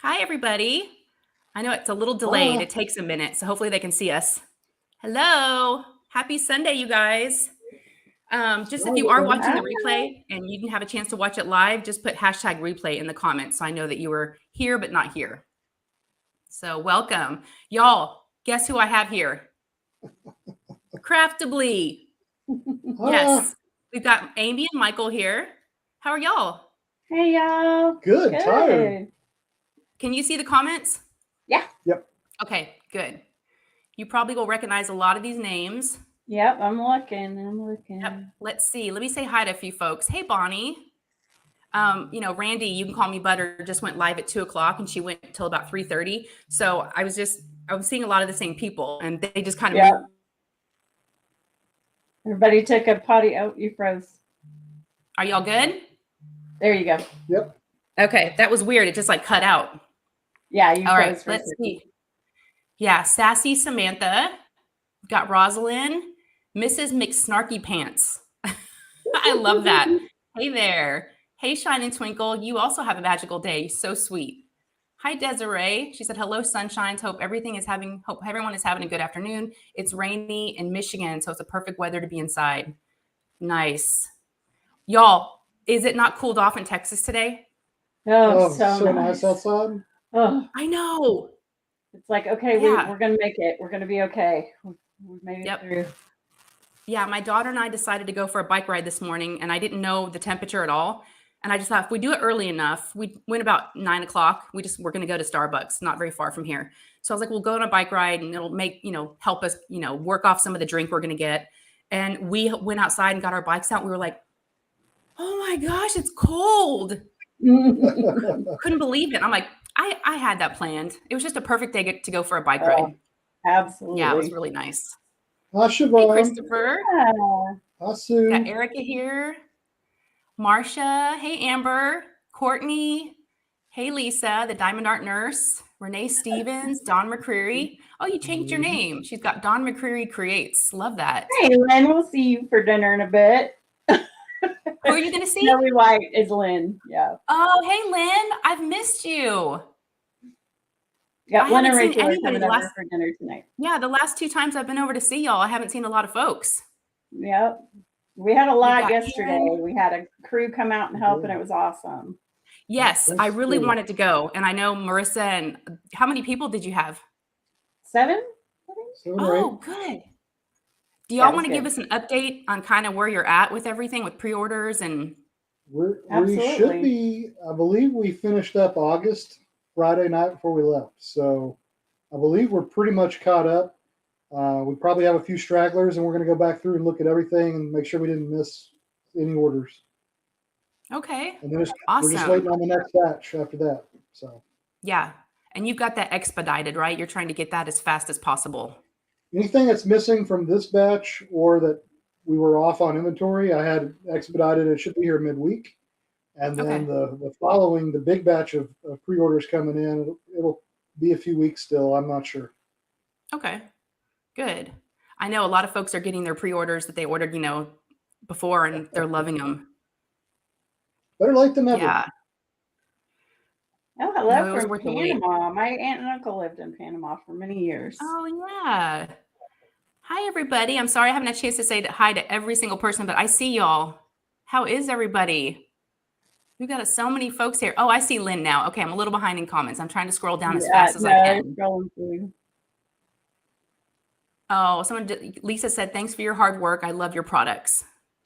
Hi, everybody. I know it's a little delayed. It takes a minute, so hopefully they can see us. Hello. Happy Sunday, you guys. Just if you are watching the replay and you didn't have a chance to watch it live, just put hashtag replay in the comments so I know that you were here but not here. So welcome. Y'all, guess who I have here? Craftably. Yes. We've got Amy and Michael here. How are y'all? Hey, y'all. Good. Tired. Can you see the comments? Yeah. Yep. Okay, good. You probably will recognize a lot of these names. Yep, I'm looking. Yep. Let's see. Let me say hi to a few folks. Hey, Bonnie. Randy, you can call me Butter, just went live at 2:00 and she went till about 3:30. So I was seeing a lot of the same people and they just kind of moved. Everybody took a potty. Oh, you froze. Are y'all good? There you go. Yep. Okay. That was weird. It just like cut out. Yeah. You All froze. right. Let's see. Yeah. Sassy Samantha. Got Rosalind. Mrs. McSnarky Pants. I love that. Hey there. Hey, Shine and Twinkle. You also have a magical day. So sweet. Hi, Desiree. She said, hello, sunshines. Hope everyone is having a good afternoon. It's rainy in Michigan, so it's a perfect weather to be inside. Nice. Y'all, is it not cooled off in Texas today? Oh, so nice outside. Oh, I know. It's like, okay, we're going to make it. We're going to be okay. We made it through. Yeah, my daughter and I decided to go for a bike ride this morning, and I didn't know the temperature at all. And I just thought if we do it early enough, we went about 9:00. We're going to go to Starbucks, not very far from here. So I was like, we'll go on a bike ride and it'll make, help us, work off some of the drink we're going to get. And we went outside and got our bikes out. We were like, oh my gosh, it's cold. Couldn't believe it. I'm like, I had that planned. It was just a perfect day to go for a bike ride. Absolutely. Yeah, it was really nice. Hi, Siobhan. Hey, Christopher. Yeah. Hi, Sue. Got Erica here. Marsha. Hey, Amber. Courtney. Hey, Lisa, the Diamond Art Nurse. Renee Stevens. Dawn McCreary. Oh, you changed your name. She's got Dawn McCreary Creates. Love that. Hey, Lynn, we'll see you for dinner in a bit. Who are you going to see? Snowy White is Lynn. Yeah. Oh, hey, Lynn. I've missed you. Yeah, I haven't seen anybody anybody for dinner tonight. Yeah, the last 2 times I've been over to see y'all, I haven't seen a lot of folks. Yep. We had a lot yesterday. Ian. We had a crew come out and help, and it was awesome. Yes, I really wanted to go. And I know Marissa and how many people did you have? 7? Oh, good. Do y'all want to give us an update on kind of where you're at with everything with pre-orders and? We should be, I believe we finished up August, Friday night before we left. So I believe we're pretty much caught up. We probably have a few stragglers and we're going to go back through and look at everything and make sure we didn't miss any orders. Okay. And then awesome. We're just waiting on the next batch after that. So yeah. And you've got that expedited, right? You're trying to get that as fast as possible. Anything that's missing from this batch or that we were off on inventory, I had expedited. It should be here midweek. And then the following, the big batch of pre-orders coming in, it'll be a few weeks still. I'm not sure. Okay, good. I know a lot of folks are getting their pre-orders that they ordered, before, and they're loving them. Better late than never. Yeah. Oh, hello from Panama. My aunt and uncle lived in Panama for many years. Oh, yeah. Hi, everybody. I'm sorry I haven't had a chance to say hi to every single person, but I see y'all. How is everybody? We've got so many folks here. Oh, I see Lynn now. Okay, I'm a little behind in comments. I'm trying to scroll down as fast as I can. Oh, Lisa said, thanks for your hard work. I love your products.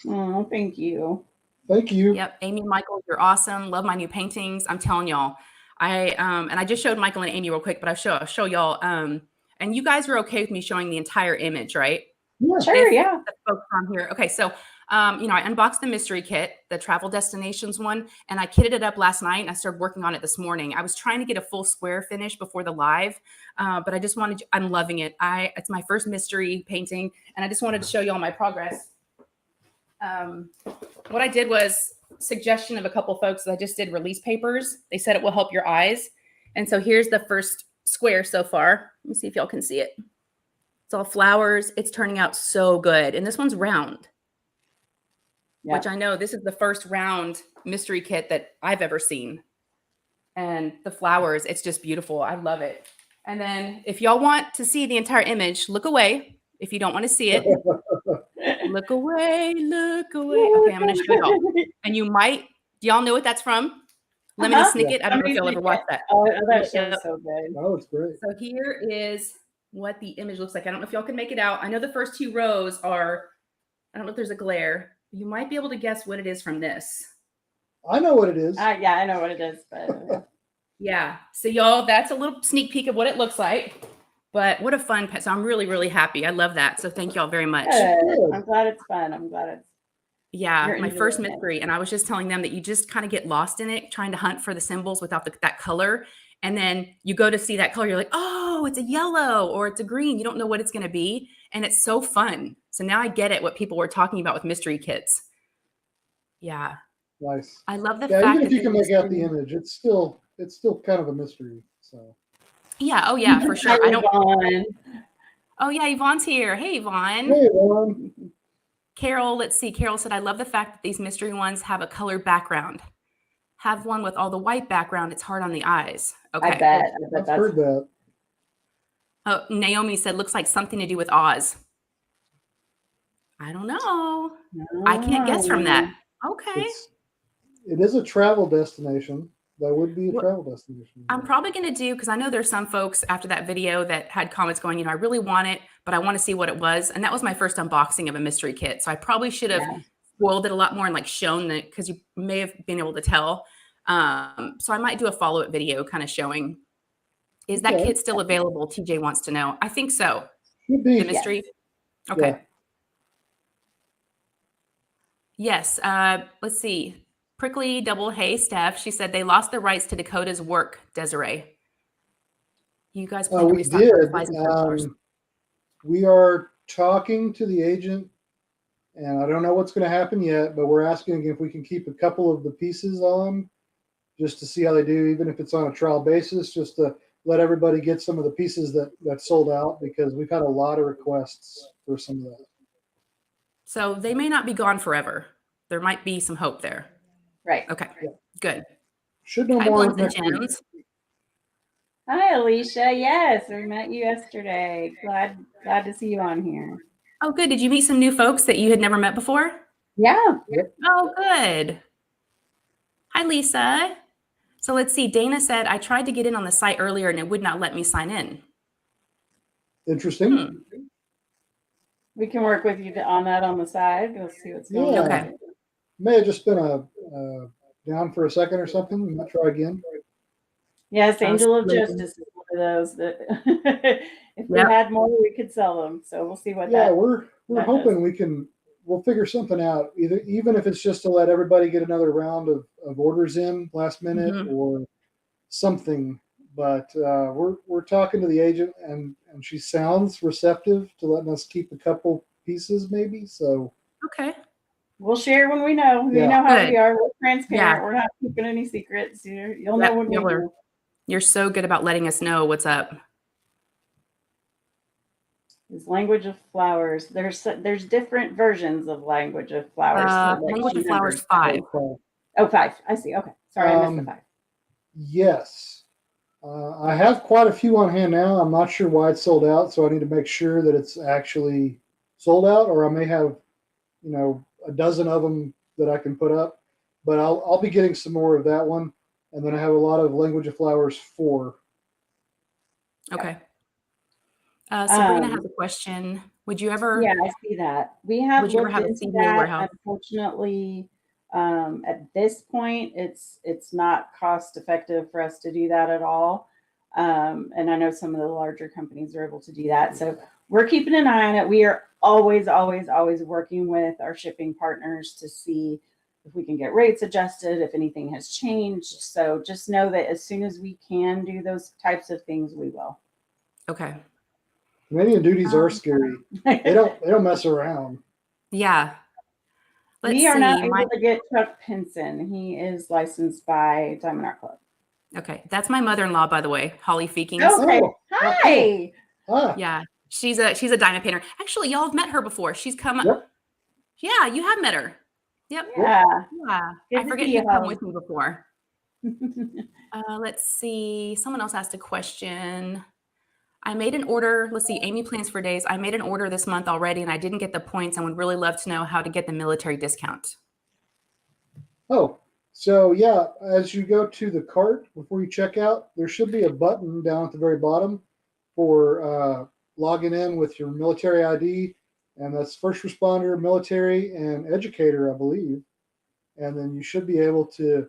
Oh, thank you. Thank you. Yep. Amy and Michael, you're awesome. Love my new paintings. I'm telling y'all. And I just showed Michael and Amy real quick, but I'll show y'all. And you guys are okay with me showing the entire image, right? Yeah, sure. Yeah. The folks on here. Okay. So, I unboxed the mystery kit, the travel destinations one, and I kitted it up last night and I started working on it this morning. I was trying to get a full square finish before the live, but I just I'm loving it. It's my first mystery painting and I just wanted to show you all my progress. What I did was suggestion of a couple folks that I just did release papers. They said it will help your eyes. And so here's the first square so far. Let me see if y'all can see it. It's all flowers. It's turning out so good. And this one's round, which I know this is the first round mystery kit that I've ever seen. and the flowers. It's just beautiful. I love it. And then if y'all want to see the entire image, look away. If you don't want to see it, look away, look away. Okay, I'm going to show y'all. And you might, do y'all know what that's from? Lemony Snicket. I don't know if you'll ever watch that. Oh, that show's so good. Oh, it's great. So here is what the image looks like. I don't know if y'all can make it out. I know the first 2 rows are, I don't know if there's a glare. You might be able to guess what it is from this. I know what it is. Yeah, I know what it is, but yeah. So y'all, that's a little sneak peek of what it looks like. But what a fun pet. So I'm really, really happy. I love that. So thank y'all very much. Good. I'm glad it's fun. I'm glad it's my first mystery. And I was just telling them that you just kind of get lost in it, trying to hunt for the symbols without that color. And then you go to see that color. You're like, oh, it's a yellow or it's a green. You don't know what it's going to be. And it's so fun. So now I get it, what people were talking about with mystery kits. Yeah. Nice. I love the fact fact even if you can make out the image, it's still kind of a mystery. So yeah, oh yeah, for sure. I don't. Oh yeah, Yvonne's here. Hey Yvonne. Hey Yvonne. Carol, let's see. Carol said, I love the fact that these mystery ones have a colored background. Have one with all the white background. It's hard on the eyes. Okay. I bet I've heard that. Oh, Naomi said, looks like something to do with Oz. I don't know. I can't guess from that. Okay. It is a travel destination. That would be a travel destination. I'm probably going to do, because I know there's some folks after that video that had comments going, I really want it, but I want to see what it was. And that was my first unboxing of a mystery kit. So I probably should have spoiled it a lot more and shown that, because you may have been able to tell. So I might do a follow-up video kind of showing, is that kit still available? TJ wants to know. I think so. Should be. The mystery. Yes. Okay. Yes. Let's see. Prickly Double Hey Steph. She said they lost the rights to Dakota's work. Desiree, you guys plan to restock supplies and $100. We are talking to the agent, and I don't know what's going to happen yet. But we're asking if we can keep a couple of the pieces on, just to see how they do, even if it's on a trial basis, just to let everybody get some of the pieces that sold out, because we've had a lot of requests for some of that. So they may not be gone forever. There might be some hope there. Right. Okay. Yeah. Good. Should know more. Hi, Alicia. Yes, we met you yesterday. Glad to see you on here. Oh, good. Did you meet some new folks that you had never met before? Yeah. Yep. Oh, good. Hi, Lisa. So let's see. Dana said, I tried to get in on the site earlier and it would not let me sign in. Interesting. We can work with you on that on the side. We'll see what's going on. Okay. May have just been down for a second or something. We might try again. Yes, Angel of Justice is one of those that if we had more, we could sell them. So we'll see what we're hoping we'll figure something out, even if it's just to let everybody get another round of orders in last minute or something. But we're talking to the agent, and she sounds receptive to letting us keep a couple pieces maybe. So okay. We'll share when we know. You know how we are. We're transparent. Yeah. We're not keeping any secrets. You'll know when we do. You're so good about letting us know what's up. Is Language of Flowers. There's different versions of Language of Flowers. Language of Flowers 5. Oh, 5. I see. Okay. Sorry, I missed the 5. Yes. I have quite a few on hand now. I'm not sure why it's sold out, so I need to make sure that it's actually sold out, or I may have, a dozen of them that I can put up. But I'll be getting some more of that one, and then I have a lot of Language of Flowers 4. Okay. Sabrina has a question. Would you ever? Yeah, I see that. We have looked into that. Unfortunately, at this point, it's not cost effective for us to do that at all. And I know some of the larger companies are able to do that. So we're keeping an eye on it. We are always working with our shipping partners to see if we can get rates adjusted, if anything has changed. So just know that as soon as we can do those types of things, we will. Okay. Canadian duties are scary. They don't mess around. Yeah. We are not able to get Chuck Pinson. He is licensed by Diamond Art Club. Okay. That's my mother-in-law, by the way, Holly Feekings. Okay. Hi. Yeah. She's a diamond painter. Actually, y'all have met her before. She's come. Yep. Yeah, you have met her. Yep. Yeah. I forget you've come with me before. Let's see. Someone else asked a question. I made an order. Let's see. Amy plans for days. I made an order this month already, and I didn't get the points. I would really love to know how to get the military discount. Oh, so yeah, as you go to the cart before you check out, there should be a button down at the very bottom for logging in with your military ID, and that's first responder, military, and educator, I believe. And then you should be able to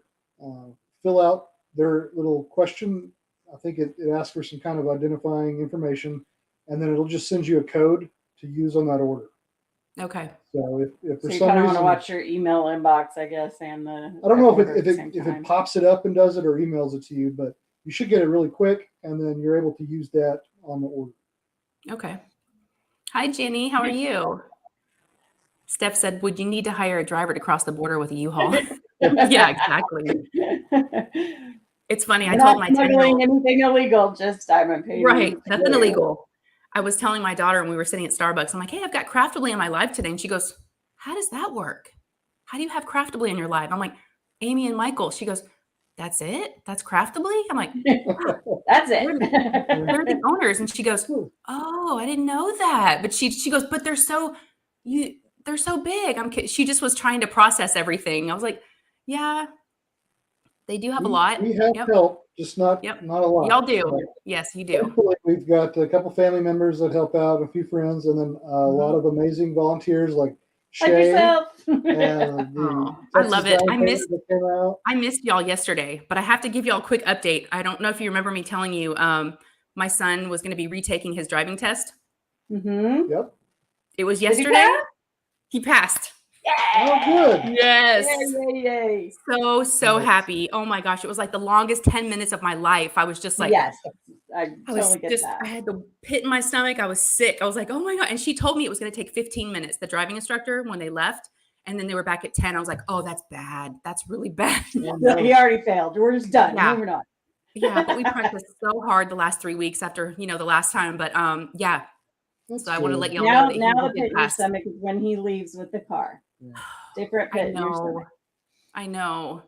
fill out their little question. I think it asks for some kind of identifying information, and then it'll just send you a code to use on that order. Okay. So if for So you some kind of reason, want to watch your email inbox, I guess, and the. I don't know if if it pops it up and does it or emails it to you, but you should get it really quick, and then you're able to use that on the order. Okay. Hi, Jenny. How are you? Steph said, would you need to hire a driver to cross the border with a U-Haul? Yeah, exactly. It's funny. I told my 10-year-old anything illegal, just diamond painting. Right. Nothing illegal. I was telling my daughter when we were sitting at Starbucks, I'm like, hey, I've got Craftably in my live today. And she goes, how does that work? How do you have Craftably in your live? I'm like, Amy and Michael. She goes, that's it? That's Craftably? I'm like, that's it. They're the owners. And she goes, oh, I didn't know that. But she goes, but they're so big. She just was trying to process everything. I was like, yeah, they do have a lot. We have help, just not a lot. Y'all do. So yes, you do. We've got a couple family members that help out, a few friends, and then a lot of amazing volunteers like Shay. And I love it. I missed y'all yesterday, but I have to give y'all a quick update. I don't know if you remember me telling you, my son was going to be retaking his driving test. Mm-hmm. Yep. It was yesterday. He passed. Yay! Oh, good. Yes. Yay. So happy. Oh my gosh. It was like the longest 10 minutes of my life. I was just like, yes, I totally get that. I had the pit in my stomach. I was sick. I was like, oh my God. And she told me it was going to take 15 minutes, the driving instructor, when they left. And then they were back at 10. I was like, oh, that's bad. That's really bad. He already failed. We're just done. Yeah. Moving on. Yeah. But we practiced so hard the last 3 weeks after, the last time. But yeah. That's so I want to let y'all now, know that now the pit in your stomach is when he leaves with the car. Yeah. Different pit in your stomach. I know.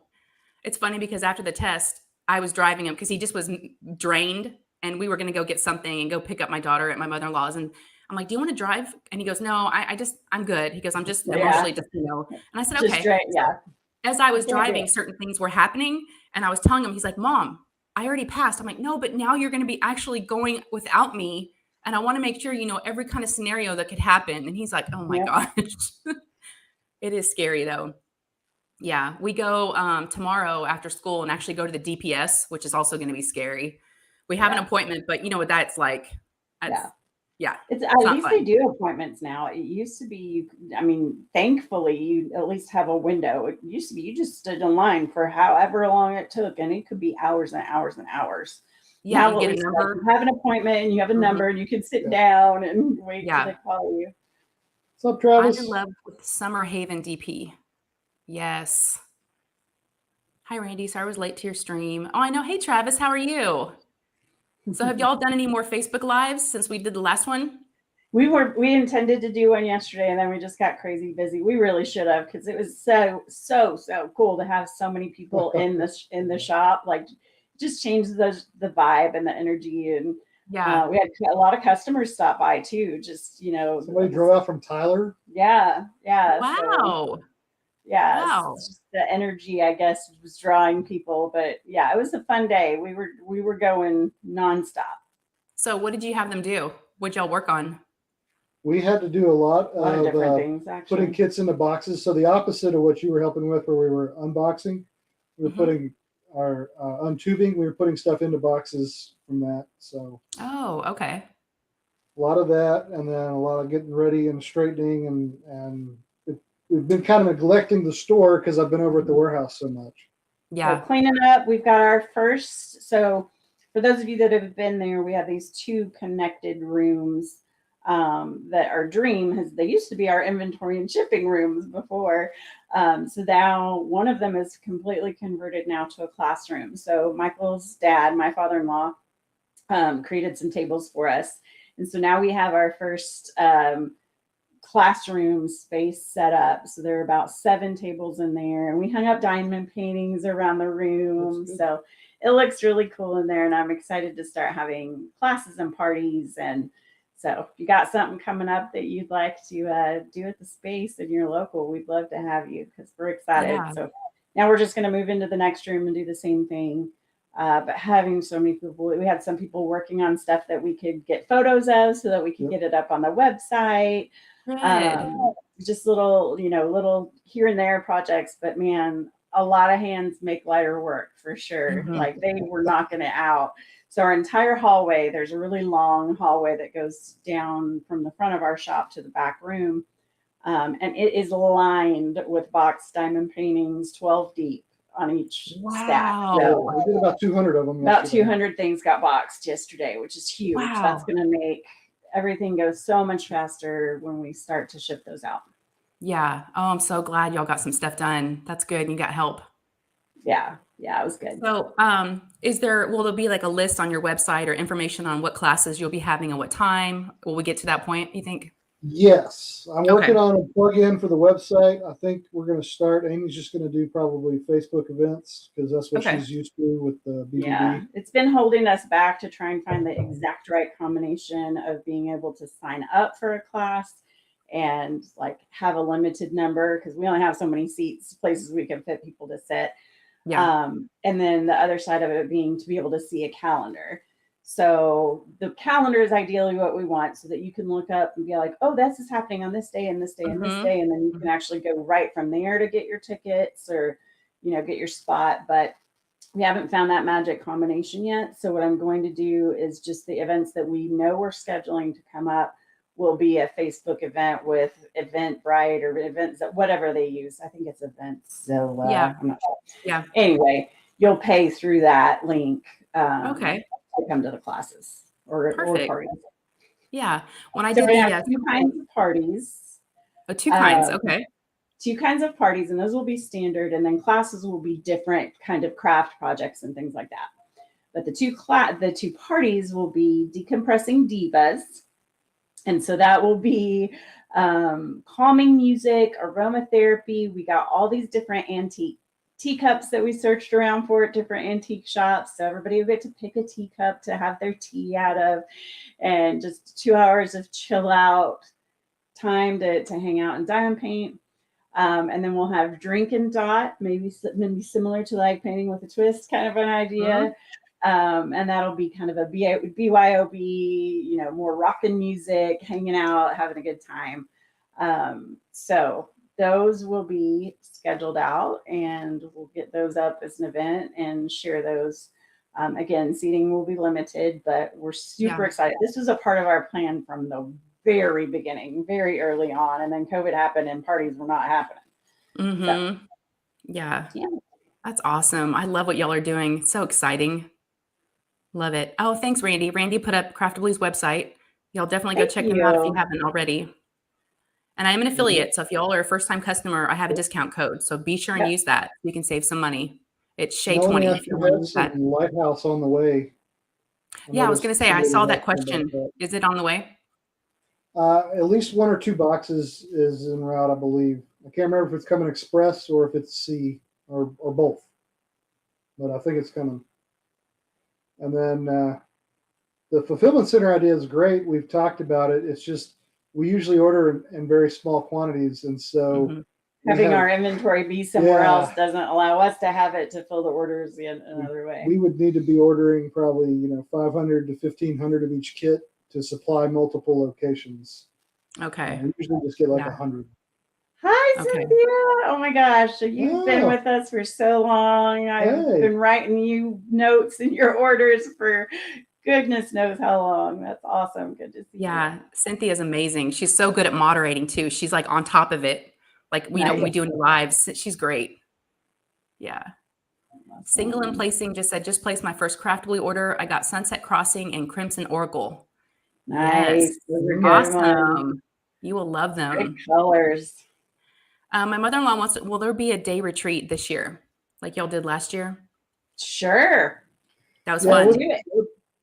It's funny because after the test, I was driving him because he just was drained, and we were going to go get something and go pick up my daughter at my mother-in-law's. And I'm like, do you want to drive? And he goes, no, I'm good. He goes, I'm just emotionally just, And I said, okay. As I was driving, certain things were happening, and I was telling him, he's like, Mom, I already passed. I'm like, no, but now you're going to be actually going without me. And I want to make sure you know every kind of scenario that could happen. And he's like, oh my gosh. It is scary though. Yeah. We go tomorrow after school and actually go to the DPS, which is also going to be scary. We have an appointment, but you know what that's like. It's at least fun. They do appointments now. It used to be, thankfully you at least have a window. It used to be you just stood in line for however long it took, and it could be hours and hours and hours. Yeah, now, you get a number. You have an appointment and you have a number and you can sit down and wait till they call you. What's up, Travis? I'm in love with Summer Haven DP. Yes. Hi, Randy. Sorry I was late to your stream. Oh, I know. Hey, Travis, how are you? So have y'all done any more Facebook Lives since we did the last one? We intended to do one yesterday, and then we just got crazy busy. We really should have, because it was so cool to have so many people in the shop. Like, just changes the vibe and the energy, and we had a lot of customers stop by too. Just somebody drove out from Tyler. Yeah. Wow. Wow. Just the energy, I guess, was drawing people. But yeah, it was a fun day. We were going nonstop. So what did you have them do? What'd y'all work on? We had to do a lot of different things, actually. Putting kits into boxes. So the opposite of what you were helping with, where we were unboxing, we were putting our untubing. We were putting stuff into boxes from that. So. Oh, okay. A lot of that, and then a lot of getting ready and straightening, and we've been kind of neglecting the store because I've been over at the warehouse so much. Yeah. So cleaning up. We've got our first. So for those of you that have been there, we have these 2 connected rooms that our dream has. They used to be our inventory and shipping rooms before. So now one of them is completely converted now to a classroom. So Michael's dad, my father-in-law, created some tables for us. And so now we have our first classroom space set up. So there are about 7 tables in there, and we hung up diamond paintings around the room. So it looks really cool in there, and I'm excited to start having classes and parties. And so if you got something coming up that you'd like to do at the space and you're local, we'd love to have you because we're excited. Yeah. So now we're just going to move into the next room and do the same thing. But having so many people, we had some people working on stuff that we could get photos of so that we could get it up on the website. Just little, little here and there projects, but man, a lot of hands make lighter work for sure. Like they were knocking it out. So our entire hallway, there's a really long hallway that goes down from the front of our shop to the back room. And it is lined with boxed diamond paintings, 12 deep on each stack. So we did about 200 of them. About 200 things got boxed yesterday, which is huge. Wow. That's going to make everything go so much faster when we start to ship those out. Yeah. Oh, I'm so glad y'all got some stuff done. That's good. You got help. Yeah, it was good. So, will there be like a list on your website or information on what classes you'll be having and what time? Will we get to that point, you think? Yes, I'm working on a plug-in for the website. I think we're going to start. Amy's just going to do probably Facebook events because that's what she's used to with the BBB. Yeah, it's been holding us back to try and find the exact right combination of being able to sign up for a class and like have a limited number because we only have so many seats, places we can fit people to sit. Yeah. And then the other side of it being to be able to see a calendar. So the calendar is ideally what we want so that you can look up and be like, oh, this is happening on this day and this day and this day. And then you can actually go right from there to get your tickets or, get your spot. But we haven't found that magic combination yet. So what I'm going to do is just the events that we know we're scheduling to come up will be a Facebook event with Eventbrite or events, whatever they use. I think it's events. So I'm not sure. Yeah. Anyway, you'll pay through that link. Okay. To come to the classes or parties. Yeah. When I So did we have 2 kinds of parties. 2 kinds. Okay. 2 kinds of parties, and those will be standard, and then classes will be different kind of craft projects and things like that. But the two parties will be decompressing divas, and so that will be calming music, aromatherapy. We got all these different antique teacups that we searched around for at different antique shops. So everybody will get to pick a teacup to have their tea out of, and just 2 hours of chill out time to hang out and diamond paint. And then we'll have drink and dot, maybe similar to like painting with a twist kind of an idea. And that'll be kind of a BYOB, more rockin' music, hanging out, having a good time. So those will be scheduled out, and we'll get those up as an event and share those. Again, seating will be limited, but we're super excited. This was a part of our plan from the very beginning, very early on, and then COVID happened and parties were not happening. So, yeah. That's awesome. I love what y'all are doing. So exciting. Love it. Oh, thanks, Randy. Randy put up Craftably's website. Y'all definitely go check them out if you haven't already. And I'm an affiliate. So if y'all are a first-time customer, I have a discount code. So be sure and use that. You can save some money. It's Shay20 if you want to use that. Lighthouse on the way. I was going to say, I saw that question. Is it on the way? At least 1 or 2 boxes is en route, I believe. I can't remember if it's coming express or if it's sea or both. But I think it's coming. And then the fulfillment center idea is great. We've talked about it. It's just we usually order in very small quantities, and so having our inventory be somewhere else doesn't allow us to have it to fill the orders in another way. We would need to be ordering probably 500 to 1,500 of each kit to supply multiple locations. Okay. We usually just get like 100. Hi, Cynthia. Oh my gosh. You've been with us for so long. I've been writing you notes in your orders for goodness knows how long. That's awesome. Good to see you. Cynthia's amazing. She's so good at moderating too. She's like on top of it. Like we know when we do in lives. She's great. Yeah. Single and placing just said, just placed my first Craftably order. I got Sunset Crossing and Crimson Oracle. Nice. Yes. Awesome. You will love them. Great colors. My mother-in-law wants to, will there be a day retreat this year? Like y'all did last year? Sure. That was fun.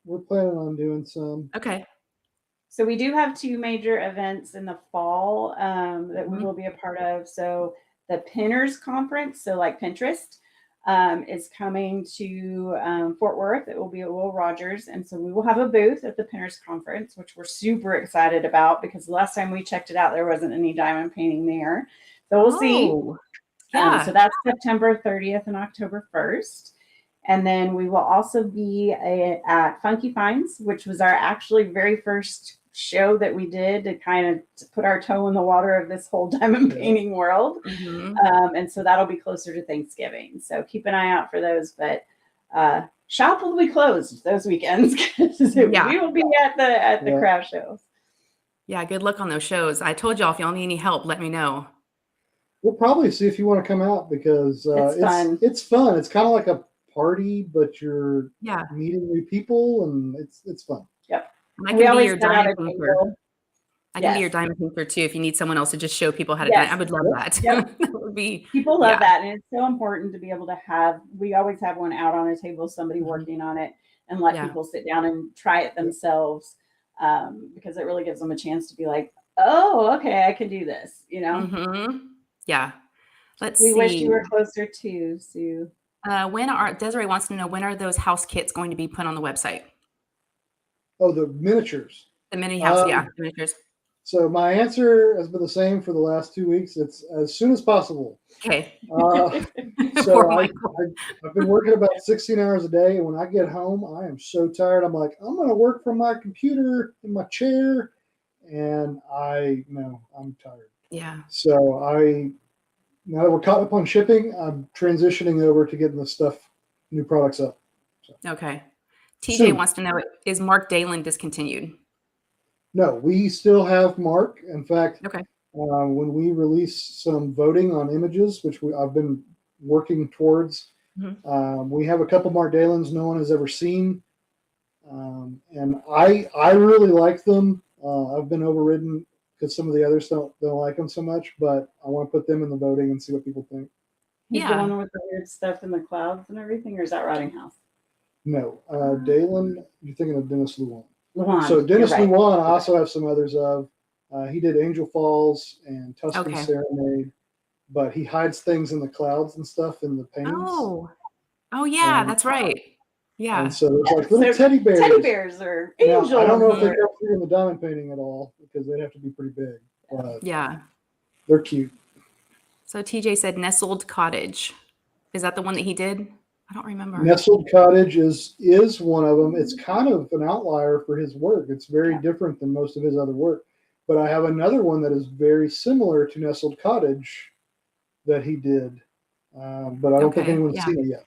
We're planning on doing some. Okay. So we do have two major events in the fall that we will be a part of. So the Pinners Conference, so like Pinterest, is coming to Fort Worth. It will be at Will Rogers. And so we will have a booth at the Pinners Conference, which we're super excited about because the last time we checked it out, there wasn't any diamond painting there. So we'll see. Yeah. So that's September 30th and October 1st. And then we will also be at Funky Finds, which was our actually very first show that we did to kind of put our toe in the water of this whole diamond painting world. And so that'll be closer to Thanksgiving. So keep an eye out for those. But shop will be closed those weekends because we will be at the craft shows. Yeah, good luck on those shows. I told y'all if y'all need any help, let me know. We'll probably see if you want to come out because it's fun. It's fun. It's kind of like a party, but you're meeting new people, and it's fun. Yep. I can be your diamond painter. I can be your diamond painter too if you need someone else to just show people how to dye. I would love that. Yep. That would be people love that, and it's so important to be able to have. We always have one out on a table, somebody working on it, and let people sit down and try it themselves, because it really gives them a chance to be like, "Oh, okay, I can do this," you know. Yeah. Let's see. We wish you were closer too, Sue. Desiree wants to know when are those house kits going to be put on the website? Oh, the miniatures. The mini house, miniatures. So my answer has been the same for the last 2 weeks. It's as soon as possible. Okay. So I've been working about 16 hours a day, and when I get home, I am so tired. I'm like, I'm going to work from my computer in my chair, and I'm tired. Yeah. So now that we're caught up on shipping, I'm transitioning over to getting the new products up. So. Okay. TJ wants to know, is Mark Dalen discontinued? No, we still have Mark. In fact, when we release some voting on images, which I've been working towards, we have a couple Mark Dalens no one has ever seen. And I really like them. I've been overridden because some of the others don't like them so much, but I want to put them in the voting and see what people think. He's the one with the weird stuff in the clouds and everything, or is that Rotting House? No, Dalen, you're thinking of Dennis Luan. Luan. So Dennis Luan, I also have some others of. He did Angel Falls and Tuscan Serenade, but he hides things in the clouds and stuff in the paintings. Oh yeah, that's right. Yeah. And so there's like little teddy bears. Teddy bears or angels. Now, I don't know if they come through in the diamond painting at all because they'd have to be pretty big. But they're cute. So TJ said Nestled Cottage. Is that the one that he did? I don't remember. Nestled Cottage is one of them. It's kind of an outlier for his work. It's very different than most of his other work. But I have another one that is very similar to Nestled Cottage that he did. But I don't think anyone's seen it yet.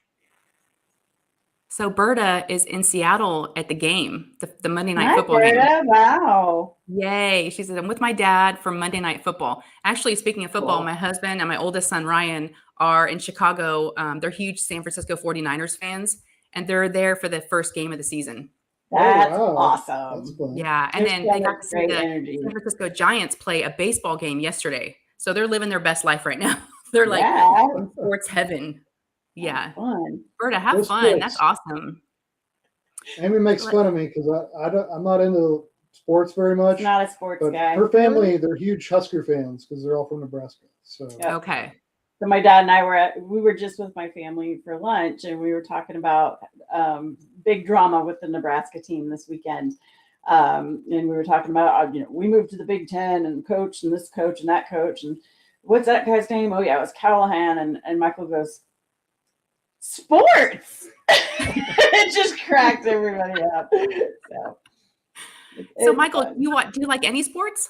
So Berta is in Seattle at the game, the Monday Night Football game. Wow. Yay. She said, I'm with my dad for Monday Night Football. Actually, speaking of football, my husband and my oldest son, Ryan, are in Chicago. They're huge San Francisco 49ers fans, and they're there for the first game of the season. That's awesome. That's fun. Yeah. And then they got to see the San Francisco Giants play a baseball game yesterday. So they're living their best life right now. They're like in sports heaven. Yeah. Fun. Berta, have fun. Sports. That's awesome. Amy makes fun of me because I'm not into sports very much. Not a sports guy. Her family, they're huge Husker fans because they're all from Nebraska. So okay. So my dad and I we were just with my family for lunch, and we were talking about big drama with the Nebraska team this weekend. And we were talking about, we moved to the Big Ten and coach and this coach and that coach. And what's that guy's name? Oh, yeah, it was Callahan. And Michael goes, sports. It just cracked everybody up. So Michael, do you like any sports?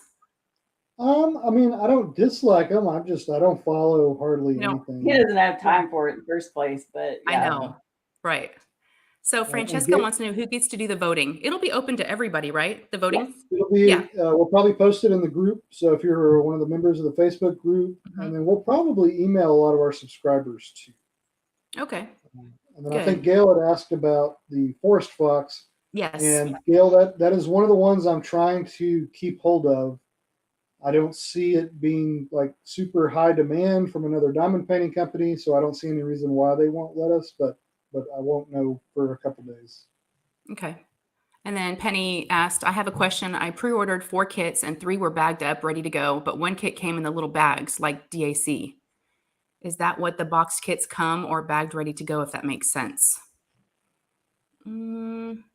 I mean, I don't dislike them. I don't follow hardly anything. He doesn't have time for it in the first place, but I know. Right. So Francesca wants to know who gets to do the voting. It'll be open to everybody, right? The voting? Yes. It'll be, we'll probably post it in the group. So if you're one of the members of the Facebook group, and then we'll probably email a lot of our subscribers too. Okay. And then I think Gail had asked about the Forest Fox. Yes. And Gail, that is one of the ones I'm trying to keep hold of. I don't see it being like super high demand from another diamond painting company, so I don't see any reason why they won't let us, but I won't know for a couple days. Okay. And then Penny asked, I have a question. I pre-ordered 4 kits and 3 were bagged up, ready to go, but 1 kit came in the little bags like DAC. Is that what the box kits come or bagged ready to go, if that makes sense? I'm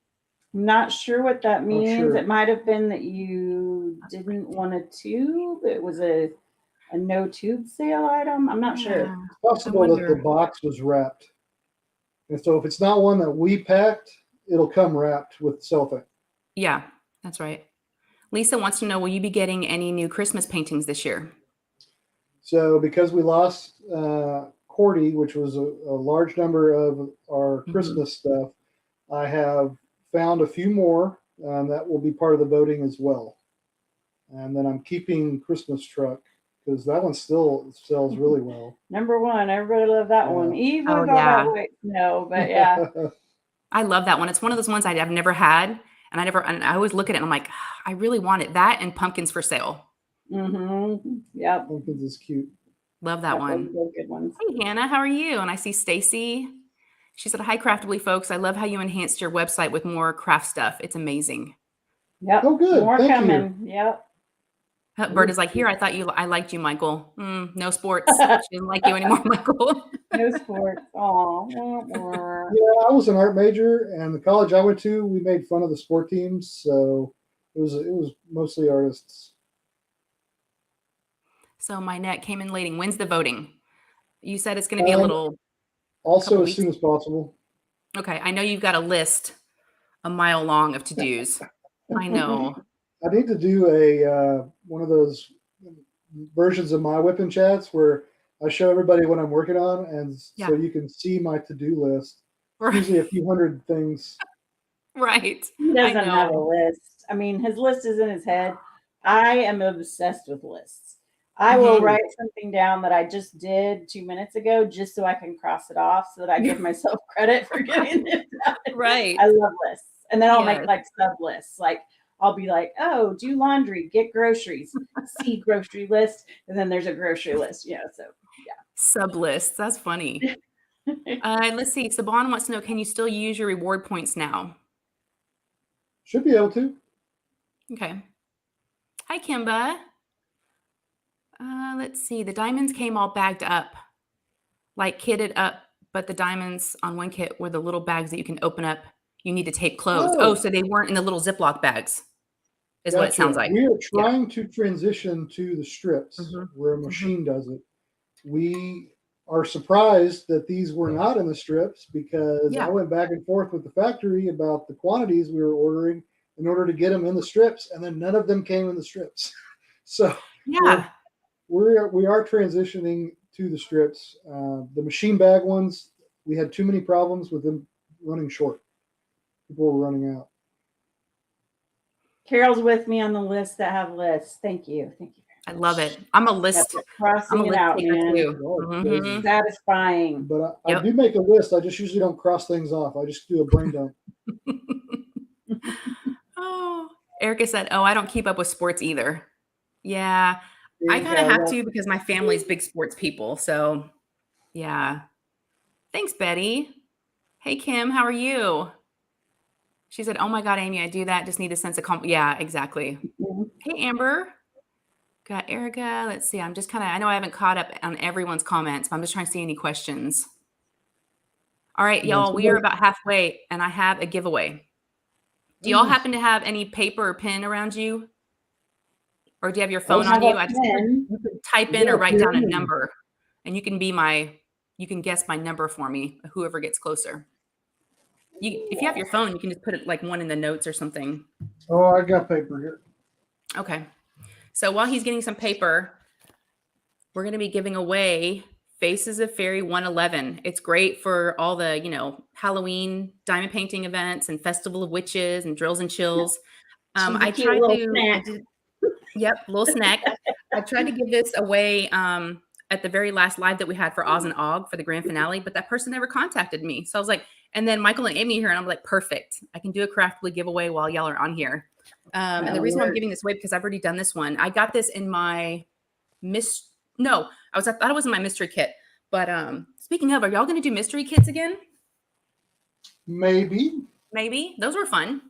not sure what that means. sure. It might have been that you didn't want a tube. It was a no tube sale item. I'm not sure. Yeah. It's possible that the box was wrapped. And so if it's not one that we packed, it'll come wrapped with cellophane. Yeah, that's right. Lisa wants to know, will you be getting any new Christmas paintings this year? So because we lost Cordy, which was a large number of our Christmas stuff, I have found a few more that will be part of the voting as well. And then I'm keeping Christmas Truck because that one still sells really well. Number 1, everybody loved that one. Even Oh, with all yeah. that white snow, but yeah. I love that one. It's one of those ones I've never had, and I always look at it and I'm like, I really want it. That and pumpkins for sale. Yep. Pumpkins is cute. Love that one. Those good ones. Hey, Hannah, how are you? And I see Stacy. She said, hi, Craftably folks. I love how you enhanced your website with more craft stuff. It's amazing. Yep. Oh, good. More Thank coming. You. Yep. Bird is like, here, I thought I liked you, Michael. No sports. She didn't like you anymore, Michael. No sports. Oh. Yeah, I was an art major, and the college I went to, we made fun of the sport teams, so it was mostly artists. So my net came in late. When's the voting? You said it's going to be a little. Also, as soon as possible. Okay, I know you've got a list a mile long of to-dos. I know. I need to do a one of those versions of my whipping chats where I show everybody what I'm working on, and so you can see my to-do list. Right. Usually a few hundred things. Right. He doesn't have a list. I mean, his list is in his head. I am obsessed with lists. I will write something down that I just did 2 minutes ago just so I can cross it off so that I give myself credit for getting it done. Right. I love lists. And then I'll make like sub lists. Like I'll be like, oh, do laundry, get groceries, see grocery list. And then there's a grocery list, so yeah. Sub lists. That's funny. Let's see. Saban wants to know, can you still use your reward points now? Should be able to. Okay. Hi, Kimba. Let's see. The diamonds came all bagged up, like kitted up, but the diamonds on one kit were the little bags that you can open up. You need to tape closed. Oh, so they weren't in the little Ziploc bags, is what it sounds like. We are trying to transition to the strips where a machine does it. We are surprised that these were not in the strips because I went back and forth with the factory about the quantities we were ordering in order to get them in the strips, and then none of them came in the strips. So we are transitioning to the strips. The machine bag ones, we had too many problems with them running short. People were running out. Carol's with me on the list that have lists. Thank you. Thank you. I love it. I'm a list. Crossing it out, man. Satisfying. But I do make a list. I just usually don't cross things off. I just do a brain dump. Oh, Erica said, oh, I don't keep up with sports either. Yeah, I kind of have to because my family's big sports people. So yeah. Thanks, Betty. Hey, Kim, how are you? She said, oh my God, Amy, I do that. Just need a sense of yeah, exactly. Hey, Amber. Got Erica. Let's see. I'm just I know I haven't caught up on everyone's comments, but I'm just trying to see any questions. All right, y'all, we are about halfway and I have a giveaway. Do y'all happen to have any paper or pen around you? Or do you have your phone on you? You can type in or write down a number and you can guess my number for me, whoever gets closer. If you have your phone, you can just put it like one in the notes or something. Oh, I got paper here. Okay. So while he's getting some paper, we're going to be giving away Faces of Fairy 111. It's great for all the, Halloween diamond painting events and Festival of Witches and Drills and Chills. I tried to, little snack. I tried to give this away at the very last live that we had for Oz and Og for the grand finale, but that person never contacted me. So I was like, and then Michael and Amy here, and I'm like, perfect. I can do a Craftibly giveaway while y'all are on here. And the reason why I'm giving this away because I've already done this one. I got this in my I thought it was in my mystery kit. But speaking of, are y'all going to do mystery kits again? Maybe. Those were fun.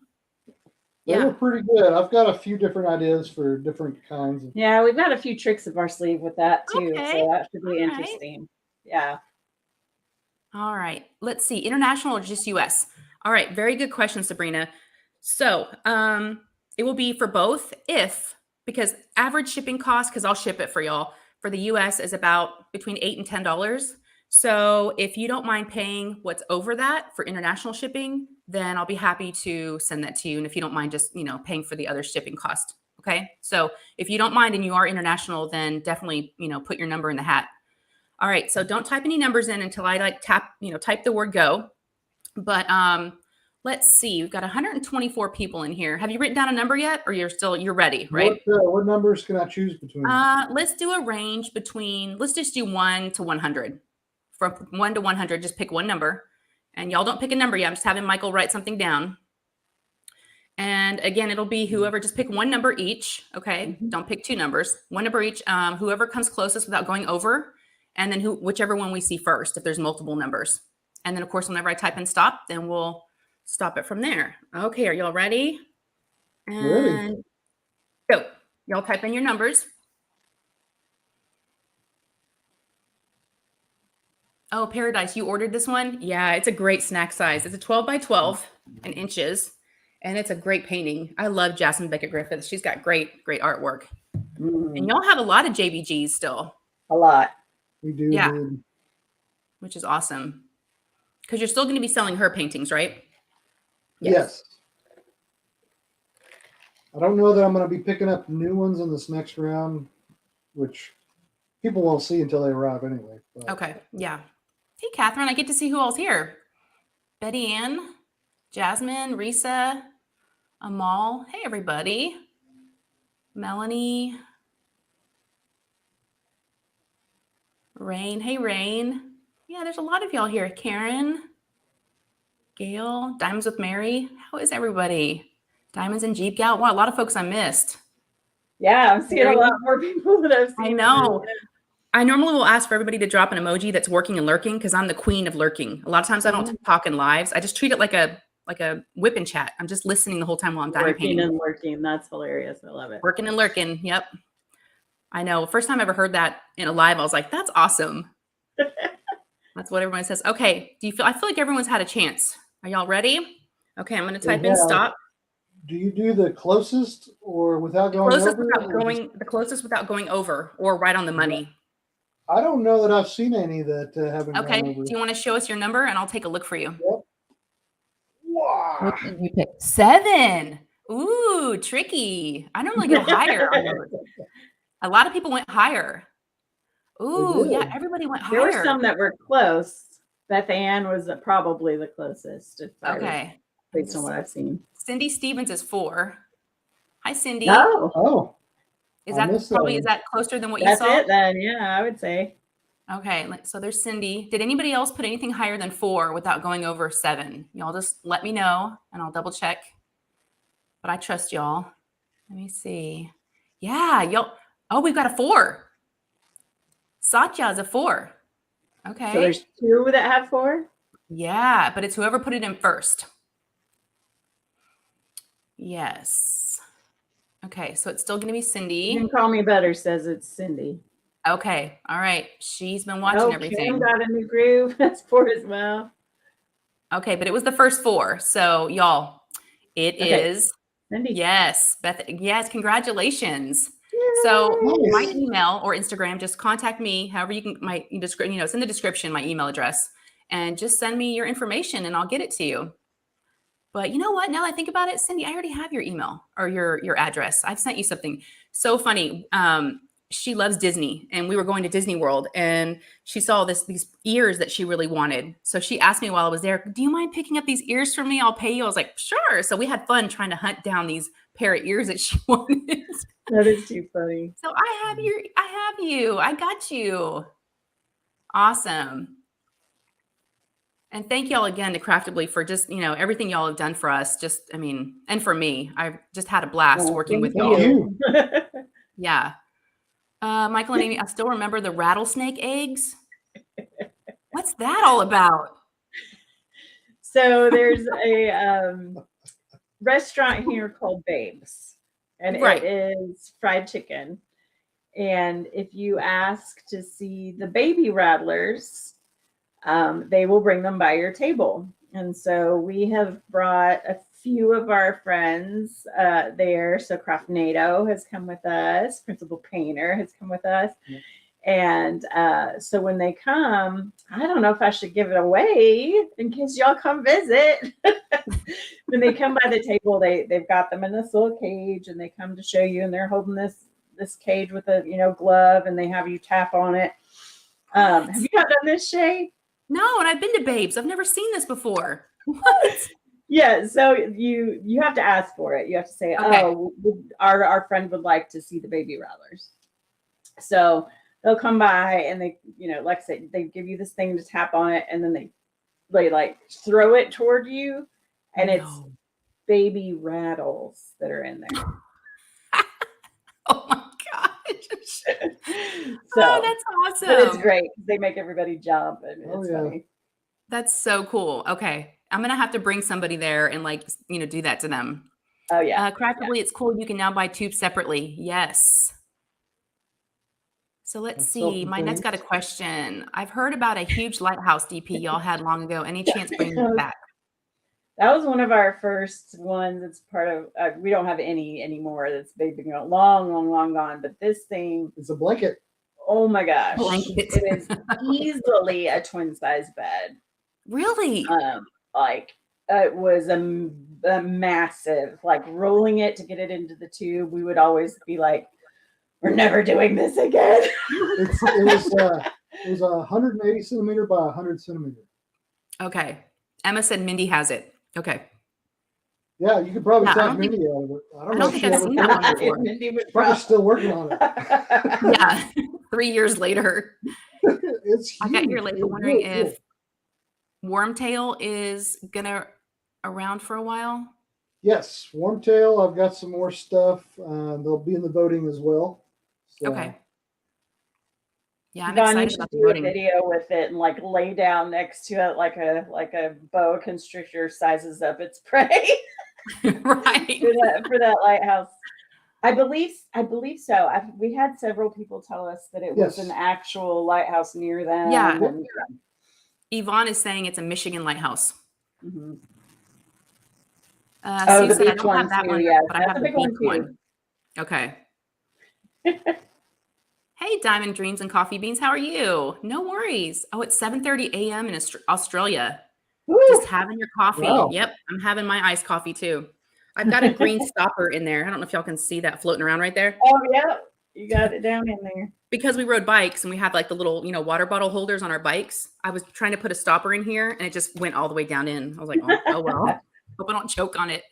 They Yeah. were pretty good. I've got a few different ideas for different kinds of. Yeah, we've got a few tricks up our sleeve with that too. Okay. So that should be All right. interesting. Yeah. All right. Let's see. International or just US? All right. Very good question, Sabrina. So it will be for both because average shipping cost, because I'll ship it for y'all, for the US is about between $8 and $10. So if you don't mind paying what's over that for international shipping, then I'll be happy to send that to you. And if you don't mind just, paying for the other shipping cost. Okay. So if you don't mind and you are international, then definitely, put your number in the hat. All right. So don't type any numbers in until I type the word go. But let's see. We've got 124 people in here. Have you written down a number yet? Or you're ready, right? What numbers can I choose between? Let's do a range let's just do 1 to 100. From 1 to 100, just pick one number. And y'all don't pick a number yet. I'm just having Michael write something down. And again, it'll be whoever, just pick one number each. Okay. Mm-hmm. Don't pick two numbers, one number each. Whoever comes closest without going over. And then whichever one we see first, if there's multiple numbers. And then of course, whenever I type in stop, then we'll stop it from there. Okay. Are y'all ready? And Ready. go. Y'all type in your numbers. Oh, Paradise, you ordered this one? Yeah, it's a great snack size. It's a 12 by 12 in inches. And it's a great painting. I love Jasmine Beckett Griffiths. She's got great artwork. Mm-hmm. And y'all have a lot of JBGs still. A lot. We do. Yeah. Dude. Which is awesome. Because you're still going to be selling her paintings, right? Yes. I don't know that I'm going to be picking up new ones in this next round, which people won't see until they arrive anyway. But. Okay. Yeah. Hey, Catherine, I get to see who else here. Betty Ann, Jasmine, Risa, Amal. Hey, everybody. Melanie. Rain. Hey, Rain. Yeah, there's a lot of y'all here. Karen, Gail, Diamonds with Mary. How is everybody? Diamonds and Jeep Gal. Wow, a lot of folks I missed. Yeah, I'm seeing a lot more people that I've seen. I know. I normally will ask for everybody to drop an emoji that's working and lurking because I'm the queen of lurking. A lot of times I don't talk in lives. I just treat it like a whip and chat. I'm just listening the whole time while I'm diamond Working painting. and lurking. That's hilarious. I love it. Working and lurking. Yep. I know. First time I ever heard that in a live, I was like, that's awesome. That's what everyone says. Okay. I feel like everyone's had a chance. Are y'all ready? Okay. I'm going to type in stop. Do you do the closest or without going over? The closest without going over or right on the money. I don't know that I've seen any that haven't gone over. Do you want to show us your number and I'll take a look for you? Yep. Wow. What did you pick? 7. Ooh, tricky. I normally go higher. A lot of people went higher. Ooh, yeah, everybody went higher. There were some that were close. Beth Ann was probably the closest. Okay. Based on what I've seen. Cindy Stevens is 4. Hi, Cindy. Oh. Is that closer than what you saw? That's it then. Yeah, I would say. Okay. So there's Cindy. Did anybody else put anything higher than 4 without going over 7? Y'all just let me know and I'll double check. But I trust y'all. Let me see. Yeah. We've got a 4. Satya is a 4. Okay. So there's 2 that have 4? Yeah, but it's whoever put it in first. Yes. Okay, so it's still going to be Cindy. You can call me better, says it's Cindy. Okay, all right. She's been watching everything. Kim got a new groove. That's 4 as well. Okay, but it was the first 4. So y'all, it is Cindy. Yes, Beth. Yes, congratulations. Yay. So my email or Instagram, just contact me. However you can. It's in the description. My email address, and just send me your information, and I'll get it to you. But you know what? Now that I think about it, Cindy, I already have your email or your address. I've sent you something so funny. She loves Disney, and we were going to Disney World, and she saw these ears that she really wanted. So she asked me while I was there, "Do you mind picking up these ears for me? I'll pay you." I was like, "Sure." So we had fun trying to hunt down these pair of ears that she wanted. That is too funny. So I have you. I got you. Awesome. And thank y'all again to Craftably for just, everything y'all have done for us. And for me, I've just had a blast working with y'all. Yeah. Michael and Amy, I still remember the rattlesnake eggs. What's that all about? So there's restaurant here called Babes, and Right. it is fried chicken. And if you ask to see the baby rattlers, they will bring them by your table. And so we have brought a few of our friends there. So Craftnado has come with us. Principal Painter has come with us. Yeah. And so when they come, I don't know if I should give it away in case y'all come visit. When they come by the table, they've got them in this little cage, and they come to show you, and they're holding this cage with a glove, and they have you tap on it. Have you not done this, Shay? No, and I've been to Babes. I've never seen this before. What? Yeah, so you have to ask for it. You have to say, Okay. "Oh, our friend would like to see the baby rattlers." So they'll come by, and they, like I said, they give you this thing to tap on it, and then they like throw it toward you, and it's No. baby rattles that are in there. Oh my gosh. So Oh, that's awesome. but it's great. They make everybody jump, and it's funny. That's so cool. Okay. I'm going to have to bring somebody there and do that to them. Oh yeah. Craftably, it's cool. You can now buy tubes separately. Yes. So let's That's see. My net's got a question. I've heard about a huge lighthouse DP y'all had long ago. Any chance bringing it back? That was one of our first ones. It's part of, we don't have any anymore. They've been long gone. But this thing, It's a blanket. oh my gosh, Blanket. it is easily a twin size bed. Really? It was a massive, like rolling it to get it into the tube. We would always be like, we're never doing this again. It was 180 centimeter by 100 centimeter. Okay. Emma said Mindy has it. Okay. Yeah, you could probably Yeah, I talk don't think- Mindy out of it. I don't I know don't if think she I've ever seen put that it one on. before. Mindy would Probably still working on it. Yeah. 3 years later. It's huge. I got here later It's wondering really if Wormtail is gonna around for a while. Yes, Wormtail. I've got some more stuff. They'll be in the voting as well. So, Okay. Yeah, I'm Don, you excited should about the do a voting. video with it and like lay down next to it like a boa constrictor sizes up its prey Right. for that lighthouse. I believe so. We had several people tell us that it was Yes. an actual lighthouse near them. Yeah. and- Yvonne is saying it's a Michigan lighthouse. Mhm. Sue the said, I beach don't one have that too, one, yeah. but I That's have a the big one beach too. one. Okay. Hey, Diamond Dreams and Coffee Beans, how are you? No worries. Oh, it's 7:30 a.m. in Australia. Woo! Just having your coffee. Wow. Yep, I'm having my iced coffee too. I've got a green stopper in there. I don't know if y'all can see that floating around right there. Oh yeah, you got it down in there. Because we rode bikes and we have like the little, water bottle holders on our bikes. I was trying to put a stopper in here and it just went all the way down in. I was like, oh well, hope I don't choke on it.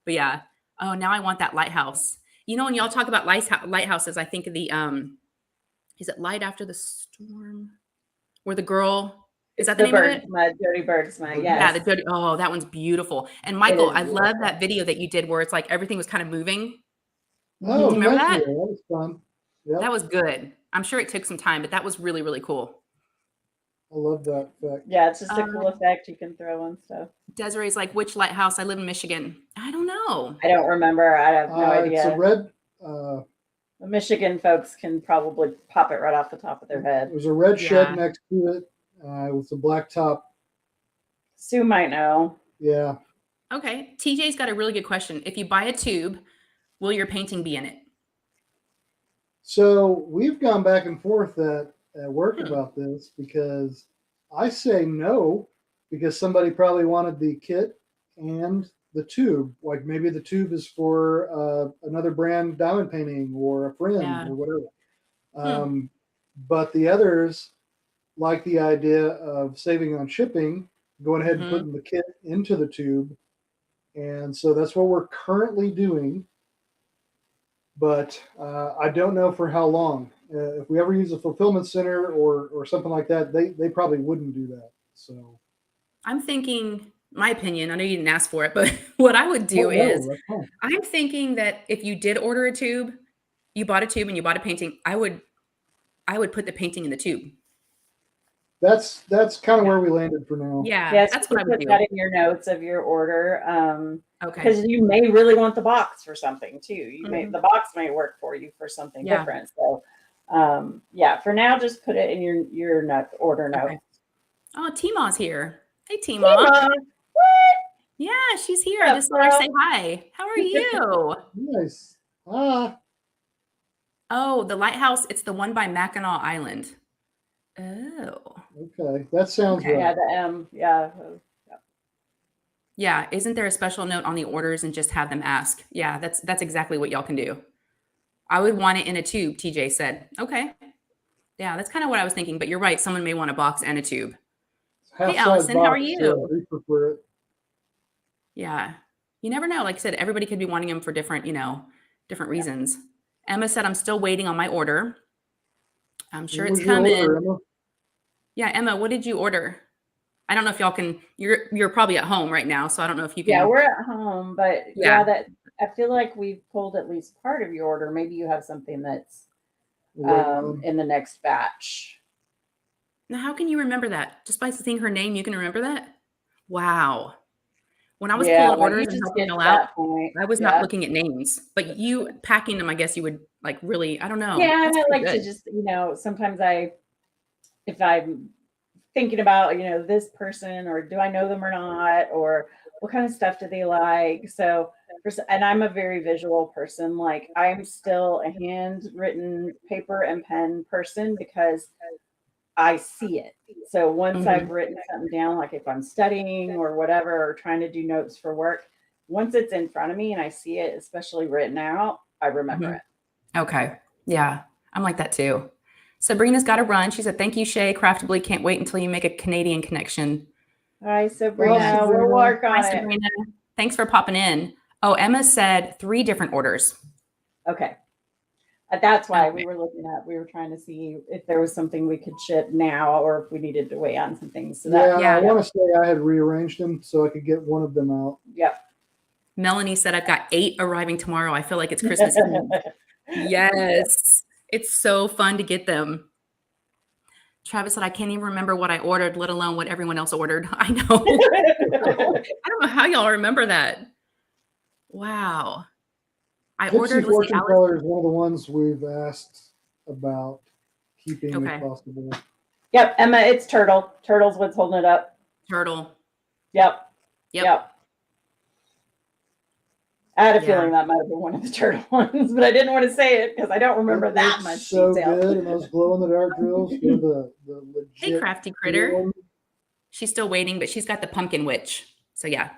But yeah. Oh, now I want that lighthouse. When y'all talk about lighthouses, I think of the, is it Light After the Storm? Where the girl, is that the name of it? Dirty Bird Smile. Yeah, Yes. that one's beautiful. And Michael, is I love beautiful. that video that you did where it's like everything was kind of moving. Oh, Do you remember thank that? you. That was fun. Yeah, That was good. I'm sure it took some time, but that was really, really cool. I love that fact. Yeah, it's just a cool effect you can throw on stuff. Desiree's like, which lighthouse? I live in Michigan. I don't know. I don't remember. I have no idea. It's a red. The Michigan folks can probably pop it right off the top of their head. There's a red Yeah. shed next to it with a black top. Sue might know. Yeah. Okay. TJ's got a really good question. If you buy a tube, will your painting be in it? So we've gone back and forth at work about this because I say no because somebody probably wanted the kit and the tube. Like maybe the tube is for another brand diamond painting or a friend Yeah. or whatever. But the others like the idea of saving on shipping, going ahead and putting the kit into the tube. And so that's what we're currently doing. But I don't know for how long. If we ever use a fulfillment center or something like that, they probably wouldn't do that. So I'm thinking, my opinion, I know you didn't ask for it, but what I would do is I'm thinking that if you did order a tube, you bought a tube and you bought a painting, I would put the painting in the tube. that's kind of where we landed for now. Yeah, Yes, that's you what I can would put do. that in your notes of your order. Okay. Because you may really want the box for something too. You may Mhm. the box may work for you for something Yeah. different. So yeah, for now just put it in your order note. Okay. Oh, Tima's here. Hey, Hey, Tima. Mom. Yeah, she's here. I What's just up, saw her bro? say hi. How are you? Nice. Ah, Oh, the lighthouse. It's the one by Mackinac Island. Oh. okay. That sounds Okay. Yeah, right. the M. Yeah. Yeah. Isn't there a special note on the orders and just have them ask? Yeah, that's exactly what y'all can do. I would want it in a tube, TJ said. Okay. Yeah, that's kind of what I was thinking, but you're right. Someone may want a box and a tube. Half Hey, size Allison, how are box, you? we prefer it. Yeah. You never know. Like I said, everybody could be wanting them for different, different reasons. Emma said, I'm still waiting on my order. I'm sure What it's was your order, coming. Emma? Yeah, Emma, what did you order? I don't know if y'all can, you're probably at home right now, so I don't know if you can. Yeah, we're at home, but Yeah. that I feel like we've pulled at least part of your order. Maybe you have something that's Well, in the next batch. Now, how can you remember that? Just by seeing her name, you can remember that? Wow. When I was Yeah, pulling when you orders and just helping get to y'all out, that point. I was not Yeah. looking at names, but you packing them, I guess you would like really, I don't know. Yeah, That's and I pretty like to good. just, sometimes if I'm thinking about, this person or do I know them or not, or what kind of stuff do they like? So, and I'm a very visual person. Like I'm still a handwritten paper and pen person because I see it. So once Mhm. I've written something down, like if I'm studying or whatever, or trying to do notes for work, once it's in front of me and I see it, especially written out, I remember Mhm. it. Okay. Yeah. I'm like that too. Sabrina's got to run. She said, thank you, Shay. Craftably can't wait until you make a Canadian connection. Hi, Well, Sabrina. We'll Sabrina. work Hi, on it. Sabrina. Thanks for popping in. Oh, Emma said 3 different orders. Okay. That's why Okay. we were trying to see if there was something we could ship now or if we needed to wait on some things. So that, Yeah. I want to say I had rearranged them so I could get one of them out. Yep. Melanie said, I've got 8 arriving tomorrow. I feel like it's Christmas Eve. Yes. It's so fun to get them. Travis said, I can't even remember what I ordered, let alone what everyone else ordered. I know. I don't know how y'all remember that. Wow. I Gypsy ordered, Fortune Alice. Teller is one of the ones we've asked about keeping Okay. if possible. Yep, Emma, it's Turtle. Turtle's what's holding it up. Turtle. Yep. Yep. I had a Yeah. feeling that might have been one of the turtle ones, but I didn't want to say it because I don't remember that It's much so detail. good, and those glow in the dark drills, they're the legit. Hey, Crafty Critter. She's still waiting, but she's got the Pumpkin Witch. So yeah.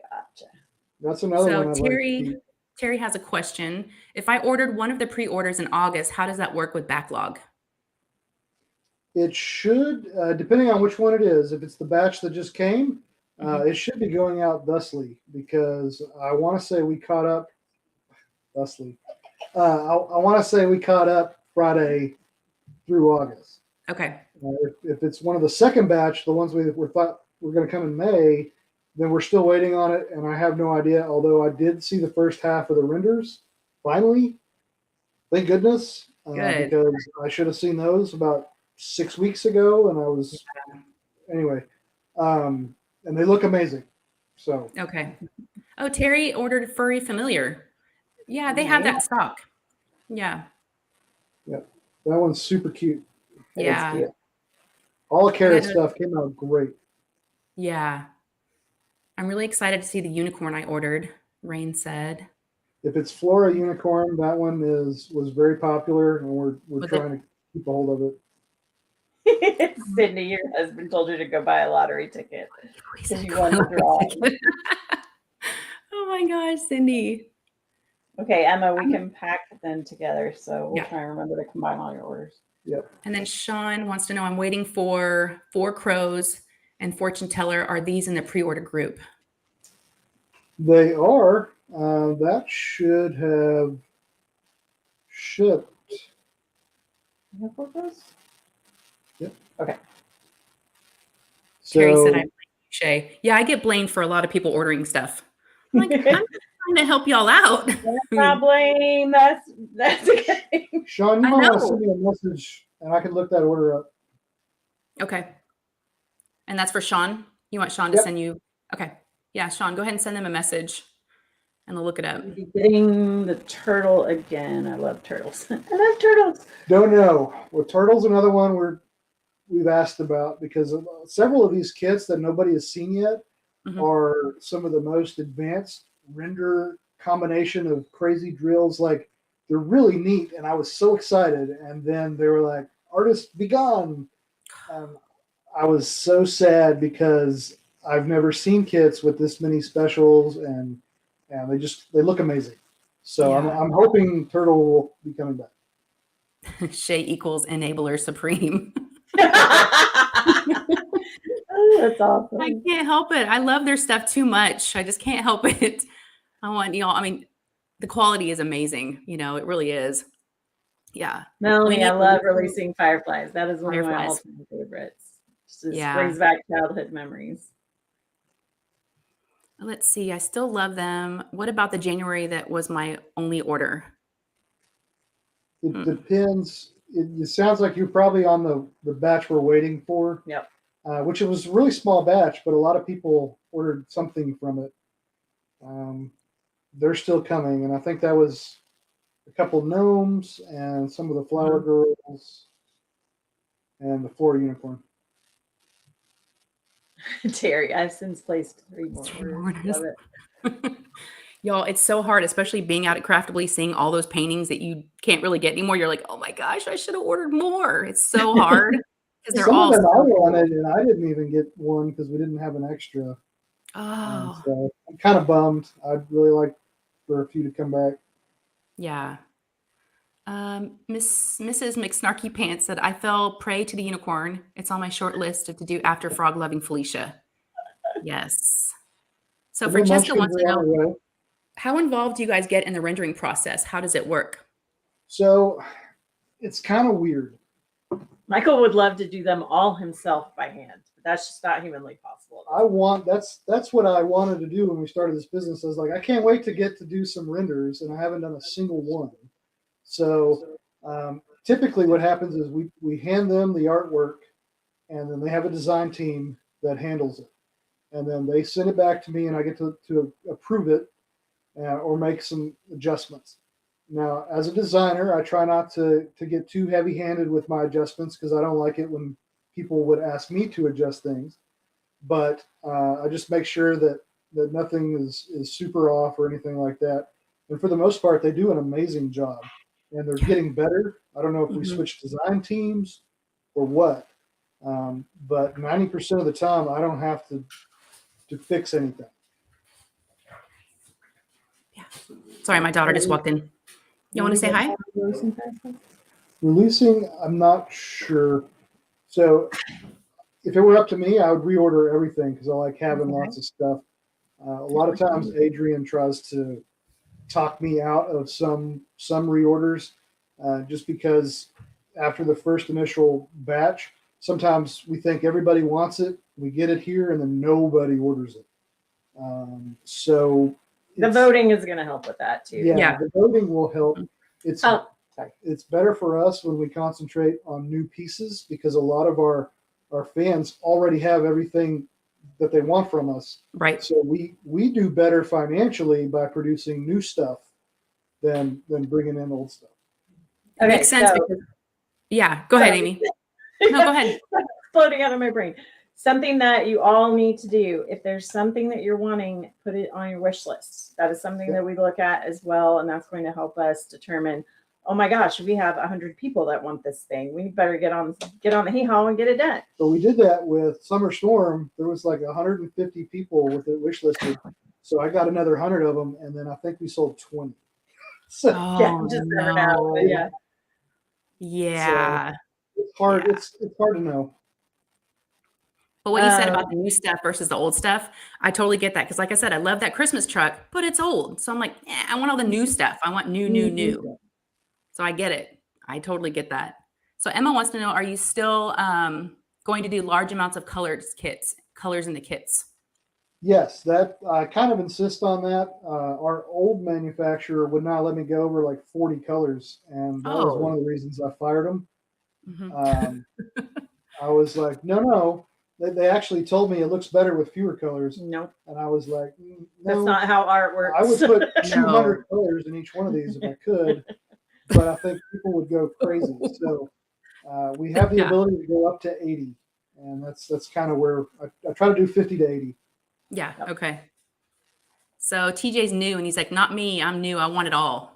Gotcha. That's another So one I'd like to keep. Terry has a question. If I ordered one of the pre-orders in August, how does that work with backlog? It should, depending on which one it is, if it's the batch that just came, it should be going out thusly because I want to say we caught up thusly. I want to say we caught up Friday through August. Okay. If it's one of the second batch, the ones we thought were going to come in May, then we're still waiting on it, and I have no idea. Although I did see the first half of the renders, finally, thank goodness, Good. because I should have seen those about 6 weeks ago, and I was anyway, and they look amazing. So Okay. Oh, Terry ordered Furry Familiar. Yeah, they have that in stock. Yeah. that one's super cute. Yeah. It's cute. All the carrot Yeah, no- stuff came out great. Yeah. I'm really excited to see the unicorn I ordered, Rain said. If it's Flora Unicorn, that one was very popular, and we're Was trying to keep a hold of it. Cindy, your husband told you to go buy a lottery ticket He because you won the drawing. Oh my gosh, Cindy. Okay, Emma, we can pack them together, so we'll Yeah. try and remember to combine all your orders. Yep. And then Sean wants to know, I'm waiting for 4 Crows and Fortune Teller. Are these in the pre-order group? They are. That should have shipped. You have 4 Crows? Yep. Okay. Terry So said, I blame you, Shay. Yeah, I get blamed for a lot of people ordering stuff. I'm like, I'm just trying to help y'all out. Problem. That's okay. Sean, you I might want to know. send me a message, and I can look that order up. Okay. And that's for Sean? You want Sean to Yep. send you? Okay. Yeah, Sean, go ahead and send them a message and they'll look it up. We'll be getting the turtle again. I love turtles. I love turtles. Don't know. Well, turtle's another one we've asked about because several of these kits that nobody has seen yet are some of the most advanced render combination of crazy drills. Like they're really neat, and I was so excited. And then they were like, "Artist, be gone." I was so sad because I've never seen kits with this many specials, and they look amazing. So Yeah. I'm hoping Turtle will be coming back. Shay equals enabler supreme. Oh, that's awesome. I can't help it. I love their stuff too much. I just can't help it. I want y'all. I mean, the quality is amazing. You know, it really is. Yeah. Melanie, I love to- releasing fireflies. That is one of my Fireflies. all-time favorites. Just Yeah. brings back childhood memories. Let's see. I still love them. What about the January that was my only order? It depends. It sounds like you're probably on the batch we're waiting for. Yep. Which it was a really small batch, but a lot of people ordered something from it. They're still coming, and I think that was a couple gnomes and some of the flower girls and the Florida unicorn. Terry, I've since placed 3 more orders. Love it. Y'all, it's so hard, especially being out at Craftably, seeing all those paintings that you can't really get anymore. You're like, oh my gosh, I should have ordered more. It's so hard because they're Some all of them I so wanted, and I didn't even get one because we didn't have an extra. Oh, So I'm kind of bummed. I'd really like for a few to come back. yeah. Mrs. McSnarky Pants said, I fell prey to the unicorn. It's on my short list to do after frog loving Felicia. Yes. So The Francesca Munchkins wants to are on know, their way. how involved do you guys get in the rendering process? How does it work? So it's kind of weird. Michael would love to do them all himself by hand, but that's just not humanly possible. That's what I wanted to do when we started this business. I was like, I can't wait to get to do some renders, and I haven't done a single one. So typically what happens is we hand them the artwork, and then they have a design team that handles it. And then they send it back to me, and I get to approve it or make some adjustments. Now, as a designer, I try not to get too heavy-handed with my adjustments because I don't like it when people would ask me to adjust things. But I just make sure that nothing is super off or anything like that. And for the most part, they do an amazing job, and they're getting better. I don't know if we switch design teams or what, but 90% of the time, I don't have to fix anything. Yeah. Sorry, my daughter just walked in. You want to say hi? Releasing, I'm not sure. So if it were up to me, I would reorder everything because I like having lots of stuff. A lot of times Adrian tries to talk me out of some reorders just because after the first initial batch, sometimes we think everybody wants it. We get it here and then nobody orders it. So the voting is going to help with that too. Yeah. The voting will help. Sorry. It's better for us when we concentrate on new pieces because a lot of our fans already have everything that they want from us. Right. So we do better financially by producing new stuff than bringing in old stuff. It makes sense. Because, yeah. Go ahead, Amy. No, go ahead. Floating out of my brain. Something that you all need to do. If there's something that you're wanting, put it on your wish list. That is something that we look at as well. And that's going to help us determine, oh my gosh, we have 100 people that want this thing. We better get on the hee-haw and get it done. So we did that with Summer Storm. There was like 150 people with it wish listed. So I got another 100 of them. And then I think we sold 20. So Just never know. But yeah. Yeah. So it's hard. Yeah. It's hard to know. But what you said about the new stuff versus the old stuff, I totally get that. Because like I said, I love that Christmas truck, but it's old. So I'm like, I want all the new stuff. I want new. So I get it. I totally get that. So Emma wants to know, are you still going to do large amounts of colors in the kits? Yes, that I kind of insist on that. Our old manufacturer would not let me go over like 40 colors. And that was one of the reasons I fired them. I was like, no. They actually told me it looks better with fewer colors. Nope. And I was like, That's no. not how art works. I would put No. 200 colors in each one of these if I could, but I think people would go crazy. So we have the Yeah. ability to go up to 80. And that's kind of where I try to do 50 to 80. Yeah. Okay. So TJ's new and he's like, not me. I'm new. I want it all.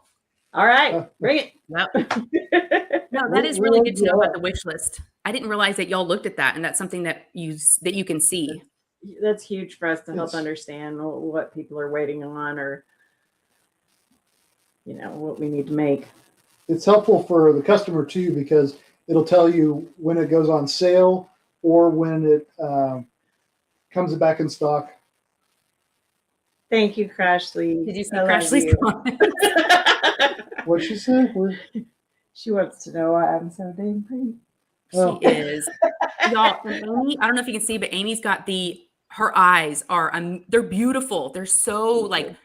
All right, bring it. Yep. No, that is really good to know about the wish list. I didn't realize that y'all looked at that, and that's something that you can see. That's huge for us to help Yes. understand what people are waiting on, or what we need to make. It's helpful for the customer too, because it'll tell you when it goes on sale or when it comes back in stock. Thank you, Crashly. Did you see I love Crashly's you. comment? What'd she say? She wants to know why I'm so dang pretty. Oh. She is. Y'all, and Amy, I don't know if you can see, but Amy's got her eyes are, they're beautiful. They're so like,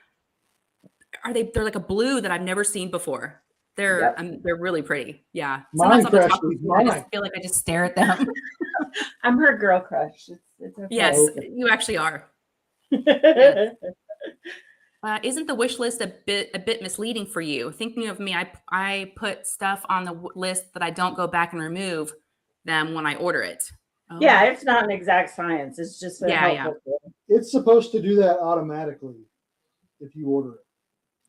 they're like a blue that I've never seen before. They're really pretty. Yeah. Sometimes Mine, I'll talk to Crashly, people, I mine. just feel like I just stare at them. I'm her girl crush. It's okay. Yes, you actually are. Isn't the wish list a bit misleading for you? Thinking of me, I put stuff on the list that I don't go back and remove them when I order it. Oh. Yeah, it's not an exact science. It's just a helpful tool. It's supposed to do that automatically if you order it.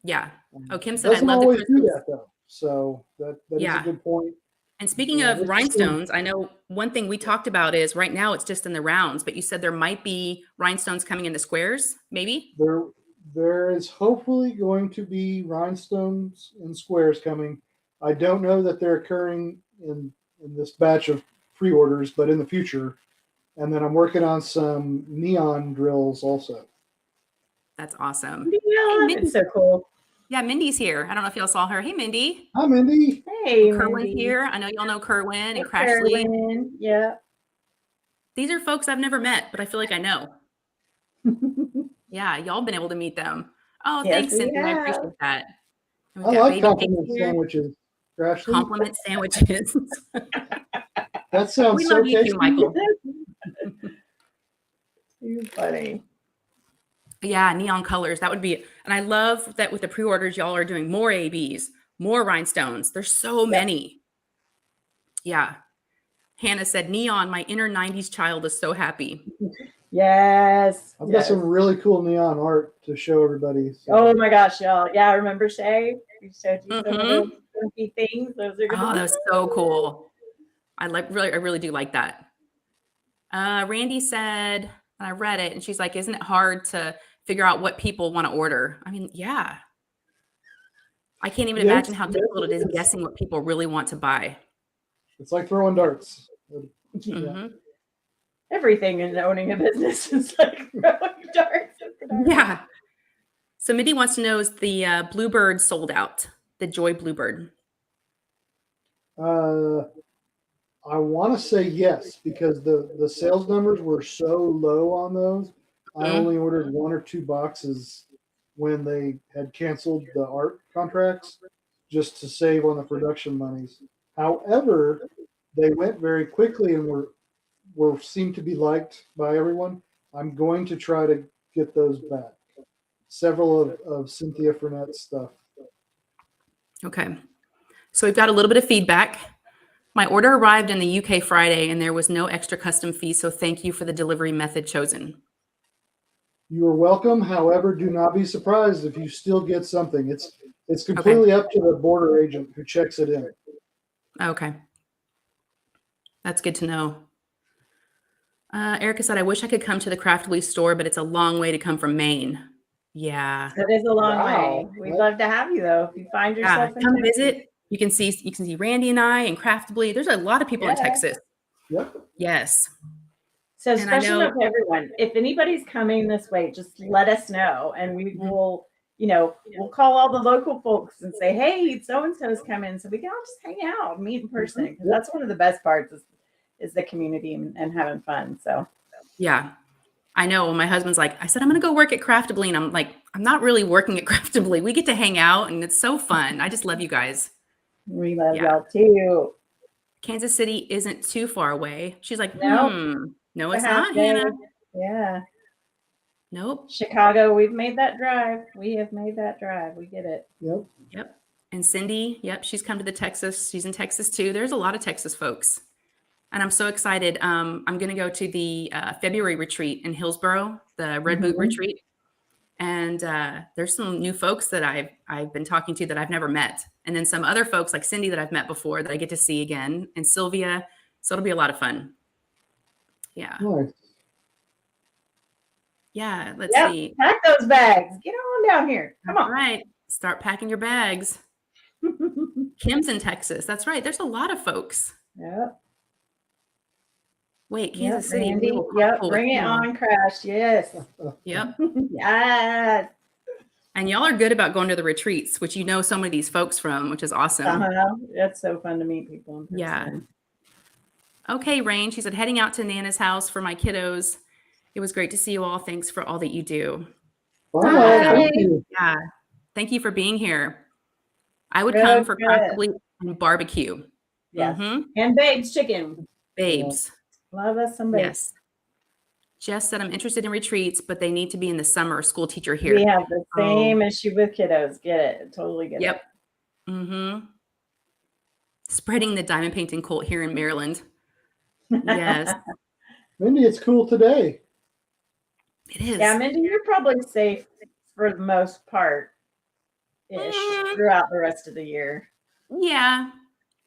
Yeah. Oh, Kim said I Doesn't love the always do crystals. that though. So that is a good point. And speaking Yeah, of it's rhinestones, I know one thing we talked about is right now it's just in the rounds, but you said there might be rhinestones coming into squares, maybe? There is hopefully going to be rhinestones and squares coming. I don't know that they're occurring in this batch of pre-orders, but in the future. And then I'm working on some neon drills also. That's awesome. Yeah, it's so cool. Yeah, Mindy's here. I don't know if y'all saw her. Hey, Mindy. Hi, Mindy. Hey, Kerwin's Mindy. here. I know y'all know Kerwin and Crashly. Kerwin. Yeah. These are folks I've never met, but I feel like I know. Yeah, y'all been able to meet them. Oh, Yes, thanks, we Cynthia. I have. appreciate that. And I we've got like baby compliment cakes here. sandwiches. Crashly. Compliment sandwiches. That sounds We so love you tasty. too, Michael. You're funny. Yeah, neon colors. That would be, and I love that with the pre-orders, y'all are doing more ABs, more rhinestones. There's so many. Yeah. Hannah said, neon, my inner 90s child is so happy. Yes. I've got yes. some really cool neon art to show everybody. So. Oh my gosh, y'all. Yeah, remember Shay? We showed you some of Mhm. those funky things. Those are gonna Oh, be that was so cool. I really do like that. Randy said, and I read it, and she's like, isn't it hard to figure out what people want to order? I mean, yeah. I can't even imagine how difficult it is guessing what people really want to buy. It's like throwing darts. Mhm. everything in owning a business is like throwing darts at the dark. Yeah. So Mindy wants to know, is the Bluebird sold out? The Joy Bluebird. I want to say yes, because the sales numbers were so low on those. I only ordered 1 or 2 boxes when they had canceled the art contracts just to save on the production monies. However, they went very quickly and were seemed to be liked by everyone. I'm going to try to get those back. Several of Cynthia Frenette's stuff. Okay. So we've got a little bit of feedback. My order arrived in the UK Friday and there was no extra custom fee. So thank you for the delivery method chosen. You are welcome. However, do not be surprised if you still get something. It's completely up to the border agent who checks it in. Okay. That's good to know. Erica said, I wish I could come to the Craftibly store, but it's a long way to come from Maine. Yeah. That is a long Wow. way. We'd love to have you though. If you find Yeah. yourself in Come Texas. visit. You can see Randy and I and Craftably. There's a lot of people in Texas. Yep. Yes. So And I special know- note to everyone, if anybody's coming this way, just let us know and we will, we'll call all the local folks and say, hey, so-and-so's coming. So we can all just hang out, meet in person. Because that's one of the best parts is the community and having fun. So Yeah. I know. My husband's like, I said, I'm going to go work at Craftably. And I'm like, I'm not really working at Craftably. We get to hang out and it's so fun. I just love you guys. we love Yeah. y'all too. Kansas City isn't too far away. She's like, Nope. no, A it's half not, day. Hannah. Yeah. Nope. Chicago, we've made that drive. We have made that drive. We get it. Yep. And Cindy, yep, she's come to the Texas. She's in Texas too. There's a lot of Texas folks. And I'm so excited. I'm going to go to the February retreat in Hillsboro, the Red Boot retreat. And there's some new folks that I've been talking to that I've never met. And then some other folks like Cindy that I've met before that I get to see again, and Sylvia. So it'll be a lot of fun. Yeah. Nice. Yeah. Let's see. Pack those bags. Get on down here. Come on. All right. Start packing your bags. Kim's in Texas. That's right. There's a lot of folks. Yep. Wait, Kansas City. Randy. Bring it on, Crash. Yes. Yep. Yes. And y'all are good about going to the retreats, which you know some of these folks from, which is awesome. That's so fun to meet people in person. Yeah. Okay, Rain. She said, heading out to Nana's house for my kiddos. It was great to see you all. Thanks for all that you do. Thank you. Yeah. Thank you for being here. I would come for Craftably and barbecue. Yes. And Babes chicken. Babes. Love us some Babes. Yes. Jess said, I'm interested in retreats, but they need to be in the summer. School teacher here. We have the same issue with kiddos. Get it. Totally get it. Yep. Mm-hmm. Spreading the diamond painting cult here in Maryland. Yes. Mindy, it's cool today. It is. Yeah, Mindy, you're probably safe for the most part ish throughout the rest of the year. Yeah.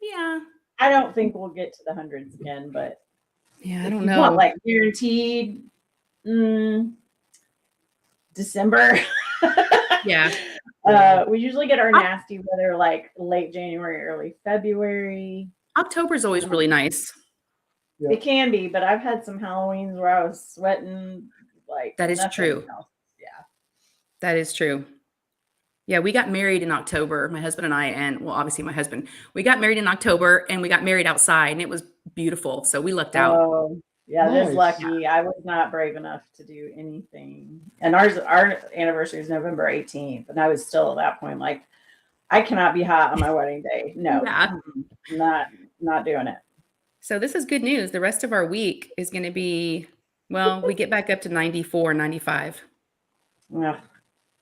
Yeah. I don't think we'll get to the hundreds again, but yeah, I if don't you know. want, like guaranteed December. Yeah. We usually get our nasty weather like late January, early February. October is always really nice. Yeah. It can be, but I've had some Halloweens where I was sweating like that is true. Else. Yeah. That is true. Yeah, we got married in October, my husband and I, and well, obviously my husband. We got married in October and we got married outside and it was beautiful. So we lucked out. Oh, yeah, Nice. this lucky. I was not brave enough to do anything. And our anniversary is November 18th. And I was still at that point like, I cannot be hot on my wedding day. No, not doing it. So this is good news. The rest of our week is going to be, well, we get back up to 94, 95. Ugh.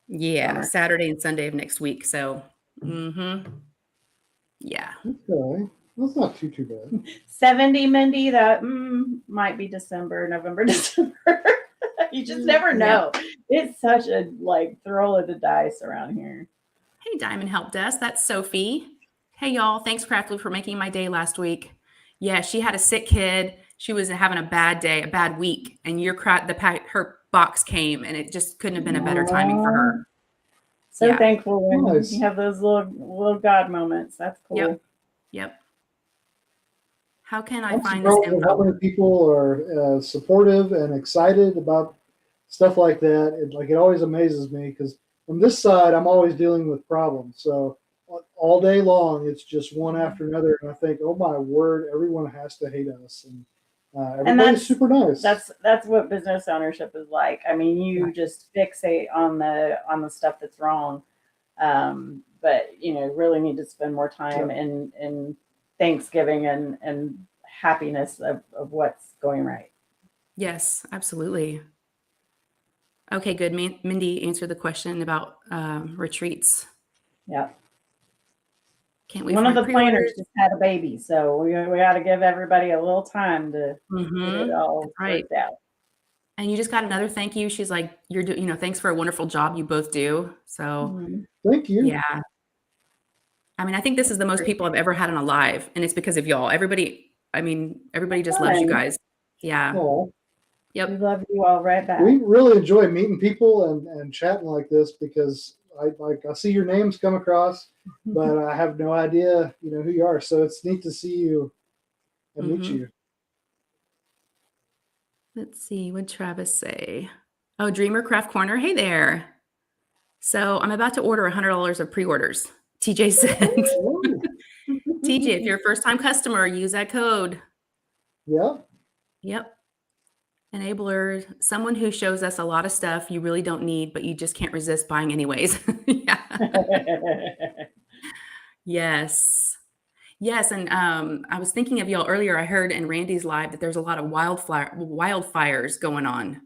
Yeah, Bummer. Saturday and Sunday of next week. So, yeah. Okay. That's not too bad. 70, Mindy, that might be December, November, December. You just never know. It's such a like throw of the dice around here. Hey, Diamond helped us. That's Sophie. Hey, y'all. Thanks, Craftly, for making my day last week. Yeah, she had a sick kid. She was having a bad day, a bad week, and her box came, and it just couldn't have been a better timing for her. So thankful when Nice. you have those little God moments. That's cool. Yep. How can I I'm find this surprised at how info? many people are supportive and excited about stuff like that. It always amazes me because from this side, I'm always dealing with problems. So all day long, it's just one after another. And I think, oh my word, everyone has to hate us. And everybody's super nice. That's what business ownership is like. I mean, you just fixate on the stuff that's wrong. But really need to spend more time in Thanksgiving and happiness of what's going right. Yes, absolutely. Okay, good. Mindy answered the question about retreats. Yeah. Can't wait. One of the pre-orders. planners just had a baby, so we got to give everybody a little time to get it all worked out. And you just got another thank you. She's like, you're doing, thanks for a wonderful job you both do. So Thank you. yeah. I mean, I think this is the most people I've ever had on a live, and it's because of y'all. Everybody just loves you guys. Yeah. Oh, Yep. We love you all right back. we really enjoy meeting people and chatting like this because I see your names come across, but I have no idea, who you are. So it's neat to see you and meet you. Let's see. What'd Travis say? Oh, Dreamer Craft Corner. Hey there. So I'm about to order $100 of pre-orders. TJ said. TJ, if you're a first-time customer, use that code. Yeah. Yep. Enabler, someone who shows us a lot of stuff you really don't need, but you just can't resist buying anyways. Yeah. Yes. Yes, and I was thinking of y'all earlier. I heard in Randy's live that there's a lot of wildfires going on.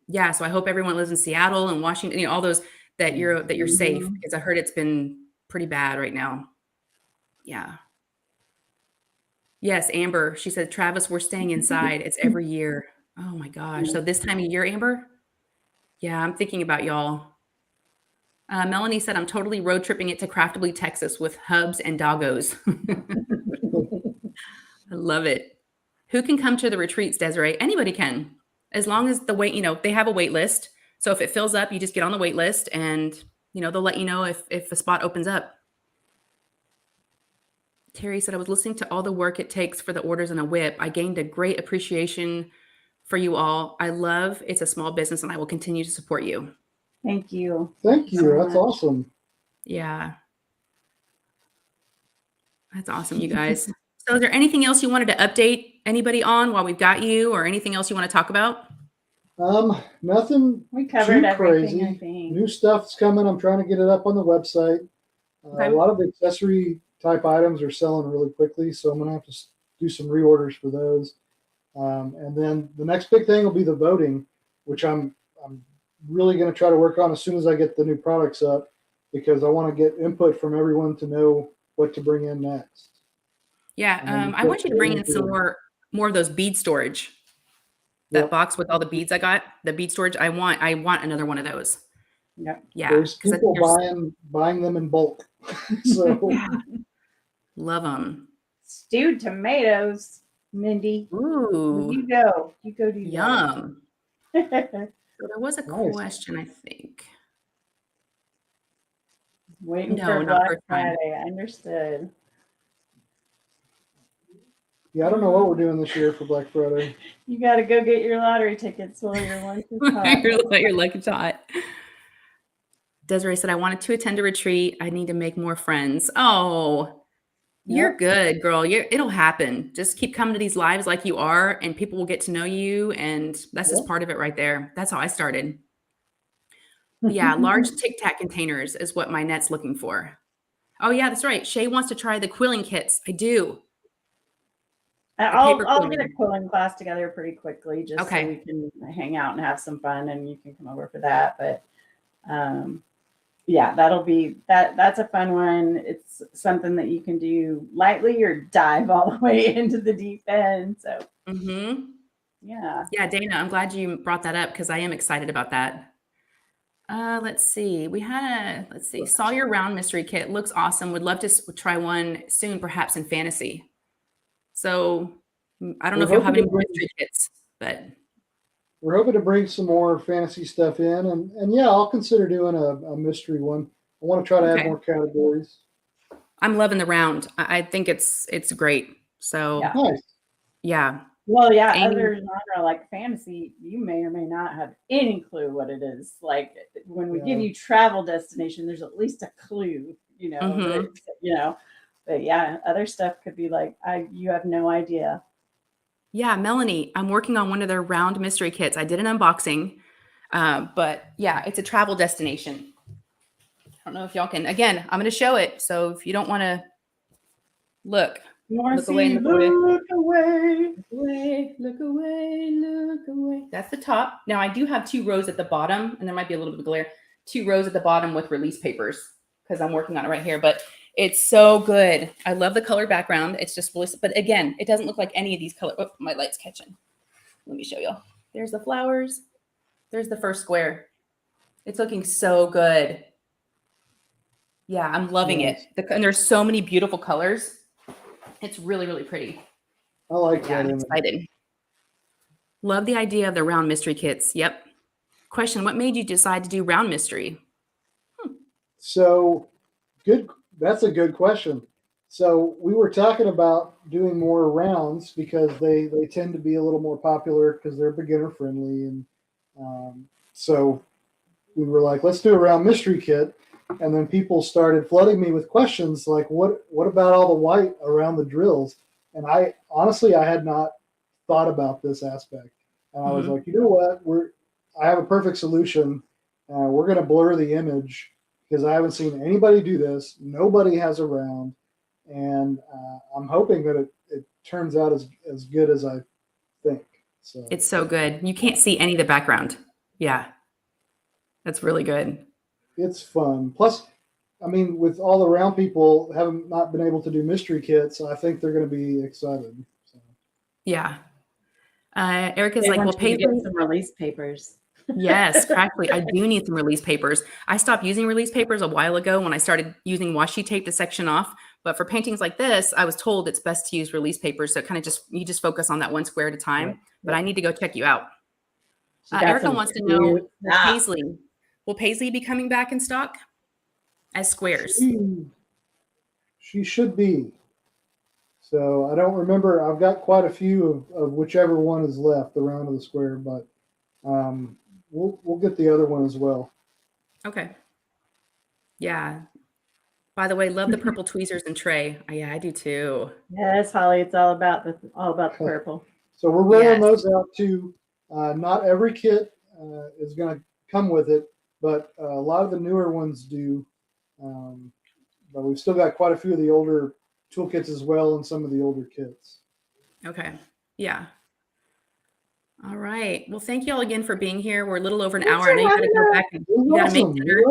Yeah, so I hope everyone lives in Seattle and Washington, you know, all those that you're safe Mhm. because I heard it's been pretty bad right now. Yeah. Yes, Amber. She said, Travis, we're staying inside. It's every year. Oh my gosh. So this time of year, Amber? Yeah, I'm thinking about y'all. Melanie said, I'm totally road tripping it to Craftably, Texas with hubs and doggos. I love it. Who can come to the retreats, Desiree? Anybody can, as long as the wait, you know, they have a wait list. So if it fills up, you just get on the wait list and, you know, they'll let you know if a spot opens up. Terry said, I was listening to all the work it takes for the orders and a whip. I gained a great appreciation for you all. I love it's a small business and I will continue to support you. Thank you. Thank you. so That's much. awesome. Yeah. That's awesome, you guys. So is there anything else you wanted to update anybody on while we've got you or anything else you want to talk about? Nothing We covered too everything, I crazy. think. New stuff's coming. I'm trying to get it up on the website. Okay. A lot of the accessory type items are selling really quickly, so I'm gonna have to do some reorders for those. And then the next big thing will be the voting, which I'm really going to try to work on as soon as I get the new products up, because I want to get input from everyone to know what to bring in next. Yeah, I want you to bring in some more of those bead storage. That Yep. box with all the beads I got, the bead storage. I want another one of those. Yep. Yeah, There's because I think people buying them in bulk. So yeah, love them. Stewed tomatoes, Mindy. Ooh, You go. You go do yum. that. So there was a Nice. question, I think. Waiting No, for not Black first time. Friday. I understood. yeah, I don't know what we're doing this year for Black Friday. You got to go get your lottery tickets while your lunch is hot. Your lucky hot. Desiree said, I wanted to attend a retreat. I need to make more friends. Oh, you're Yep. good, girl. It'll happen. Just keep coming to these lives like you are, and people will get to know you. And that's just Yep. part of it right there. That's how I started. But yeah, large Tic Tac containers is what my net's looking for. Oh, yeah, that's right. Shay wants to try the quilling kits. I do. I'll paper get a quilling. quilling class together pretty quickly just so we Okay. can hang out and have some fun, and you can come over for that. But yeah, that'll be that's a fun one. It's something that you can do lightly or dive all the way into the deep end. So yeah. Yeah, Dana, I'm glad you brought that up because I am excited about that. Let's see. Saw your round mystery kit. Looks awesome. Would love to try one soon, perhaps in fantasy. So I don't know if you'll have any more mystery kits, but we're hoping to bring some more fantasy stuff in, and yeah, I'll consider doing a mystery one. I want to try to add more categories. I'm loving the round. I think it's great. So Yeah. Nice. Yeah. Well, yeah, Amy, other genre like fantasy, you may or may not have any clue what it is. Like when we give you travel destination, there's at least a clue, you know, but yeah, other stuff could be like, you have no idea. Yeah, Melanie, I'm working on one of their round mystery kits. I did an unboxing, but yeah, it's a travel destination. I don't know if y'all can. Again, I'm going to show it. So if you don't want to look away. That's the top. Now I do have 2 rows at the bottom, and there might be a little bit of glare. 2 rows at the bottom with release papers because I'm working on it right here. But it's so good. I love the color background. It's just really, but again, it doesn't look like any of these colors. Oh, my light's catching. Let me show y'all. There's the flowers. There's the first square. It's looking so good. Yeah, I'm loving it. And there's so many beautiful colors. It's really, really pretty. I like that. I'm excited. Love the idea of the round mystery kits. Yep. Question, what made you decide to do round mystery? So good. That's a good question. So we were talking about doing more rounds because they tend to be a little more popular because they're beginner friendly. And so we were like, let's do a round mystery kit. And then people started flooding me with questions like, what about all the white around the drills? And I honestly had not thought about this aspect. And I was like, you know what? I have a perfect solution. We're going to blur the image because I haven't seen anybody do this. Nobody has a round. and I'm hoping that it turns out as good as I think. So It's so good. You can't see any of the background. Yeah. That's really good. it's fun. Plus, I mean, with all the round people haven't not been able to do mystery kits, I think they're going to be excited. So. Yeah. Erica's They like, well, want you to get Paisley. some release papers. Yes, Craftibly. I do need some release papers. I stopped using release papers a while ago when I started using washi tape to section off. But for paintings like this, I was told it's best to use release papers. So it kind of you just focus on that one square at a time. Yep. But I need to go check you out. She got Erica some wants to know, cute stuff. will Paisley be coming back in stock as squares? She should be. So I don't remember. I've got quite a few of whichever one is left, the round of the square, but we'll get the other one as well. Okay. Yeah. By the way, love the purple tweezers and tray. Yeah, I do too. Yes, Holly, it's all about the purple. So we're rolling Yes. those out too. Not every kit is going to come with it, but a lot of the newer ones do. But we've still got quite a few of the older toolkits as well, and some of the older kits. Okay. Yeah. All right. Well, thank you all again for being here. We're a little over an hour. I know you got to go back and you got to make dinner.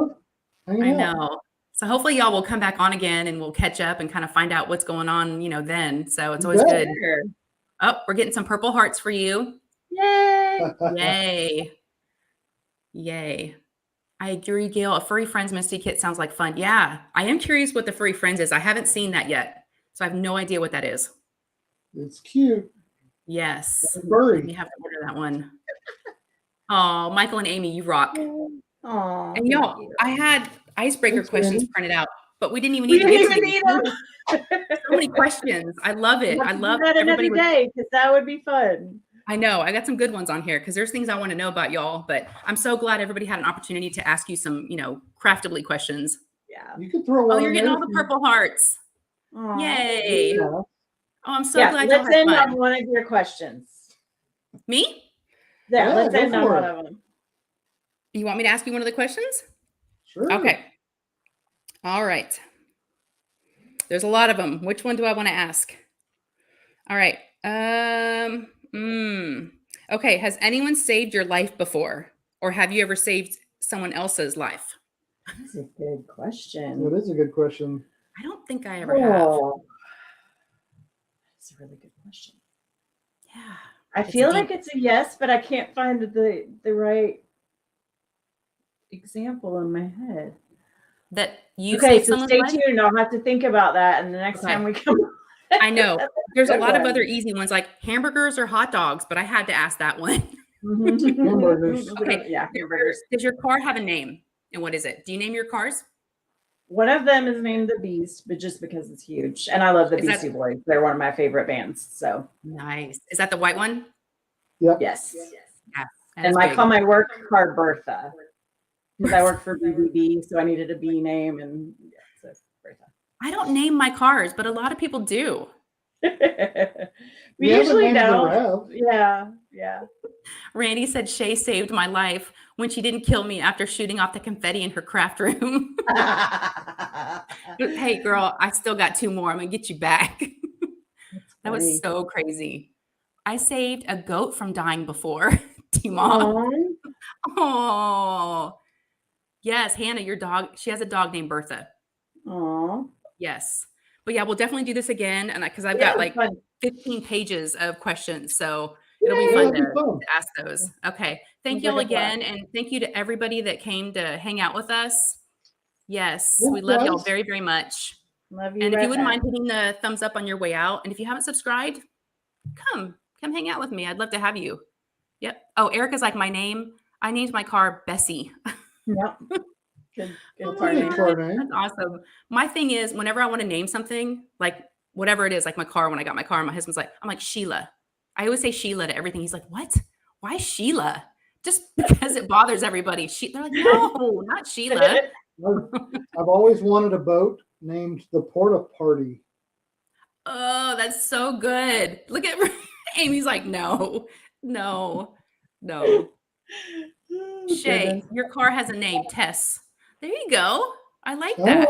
I know. So hopefully y'all will come back on again and we'll catch up and kind of find out what's going on, then. So it's always good. Oh, we're getting some purple hearts for you. Yay! Yay. Yay. I agree, Gail. A Furry Friends Misty kit sounds like fun. Yeah. I am curious what the Furry Friends is. I haven't seen that yet. So I have no idea what that is. It's cute. Yes. Furry. You have to order that one. Oh, Michael and Amy, you rock. Aw, And y'all, I had icebreaker questions printed out, but we didn't even we need to didn't get even need to them. so many questions. I love it. I love that everybody. another day because that would be fun. I know. I got some good ones on here because there's things I want to know about y'all, but I'm so glad everybody had an opportunity to ask you some, Craftably questions. Yeah. You could throw one. Oh, you're getting all the purple hearts. Aww. Yay. Yeah. Oh, I'm so glad y'all let's had end fun. on one of your questions. Me? Yeah, let's go end on for one it. of them. You want me to ask you one of the questions? Sure. Okay. All right. There's a lot of them. Which one do I want to ask? All right. Okay. Has anyone saved your life before? Or have you ever saved someone else's life? That's a good question. That is a good question. I don't think I ever have. That's a really good question. Yeah. I feel like it's a yes, but I can't find the right example in my head. That you Okay, saved so someone's stay life? tuned. I'll have to think about that, and the next time we come. I know. There's a good lot of one. other easy ones like hamburgers or hot dogs, but I had to ask that one. Hamburgers. Okay, yeah, hamburgers. Does your car have a name? And what is it? Do you name your cars? One of them is named The Beast, but just because it's huge. And I love the Is that- Beastie Boys. They're one of my favorite bands. So Nice. Is that the white one? Yep. yes. Yeah. And I call my work car Bertha. Because I work for BBB, so I needed a B name, and so Bertha. I don't name my cars, but a lot of people do. We haven't usually named the don't. Rav. Yeah. Randy said Shay saved my life when she didn't kill me after shooting off the confetti in her craft room. Hey, girl, I still got 2 more. I'm going to get you back. That was so crazy. I saved a goat from dying before. T-Mom. Oh. Yes, Hannah, your dog. She has a dog named Bertha. Aw. Yes. But yeah, we'll definitely do this again. And because I've got like 15 pages of questions. So it'll be fun to ask those. Okay. Thank you all again. And thank you to everybody that came to hang out with us. Yes. We love y'all very, very much. Love you. And if you wouldn't mind hitting the thumbs up on your way out. And if you haven't subscribed, come hang out with me. I'd love to have you. Yep. Oh, Erica's like my name. I named my car Bessie. Yep. Good Name. That's awesome. My thing is, whenever I want to name something, like whatever it is, like my car, when I got my car, my husband's like, I'm like, Sheila. I always say Sheila to everything. He's like, what? Why Sheila? Just because it bothers everybody. They're like, no, not Sheila. I've always wanted a boat named the Porta Party. Oh, that's so good. Look at Amy's like, no. Shay, your car has a name, Tess. There you go. I like that.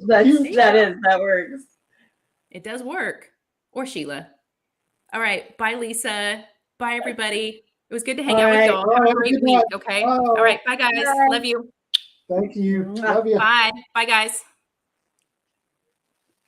That works. It does work. Or Sheila. All right. Bye, Lisa. Bye, everybody. It was good to hang All out with right. y'all. Have a great week. Okay. All right. Bye, guys. Bye. Love you. Thank you. Mwah. Love you. Bye. Bye, guys.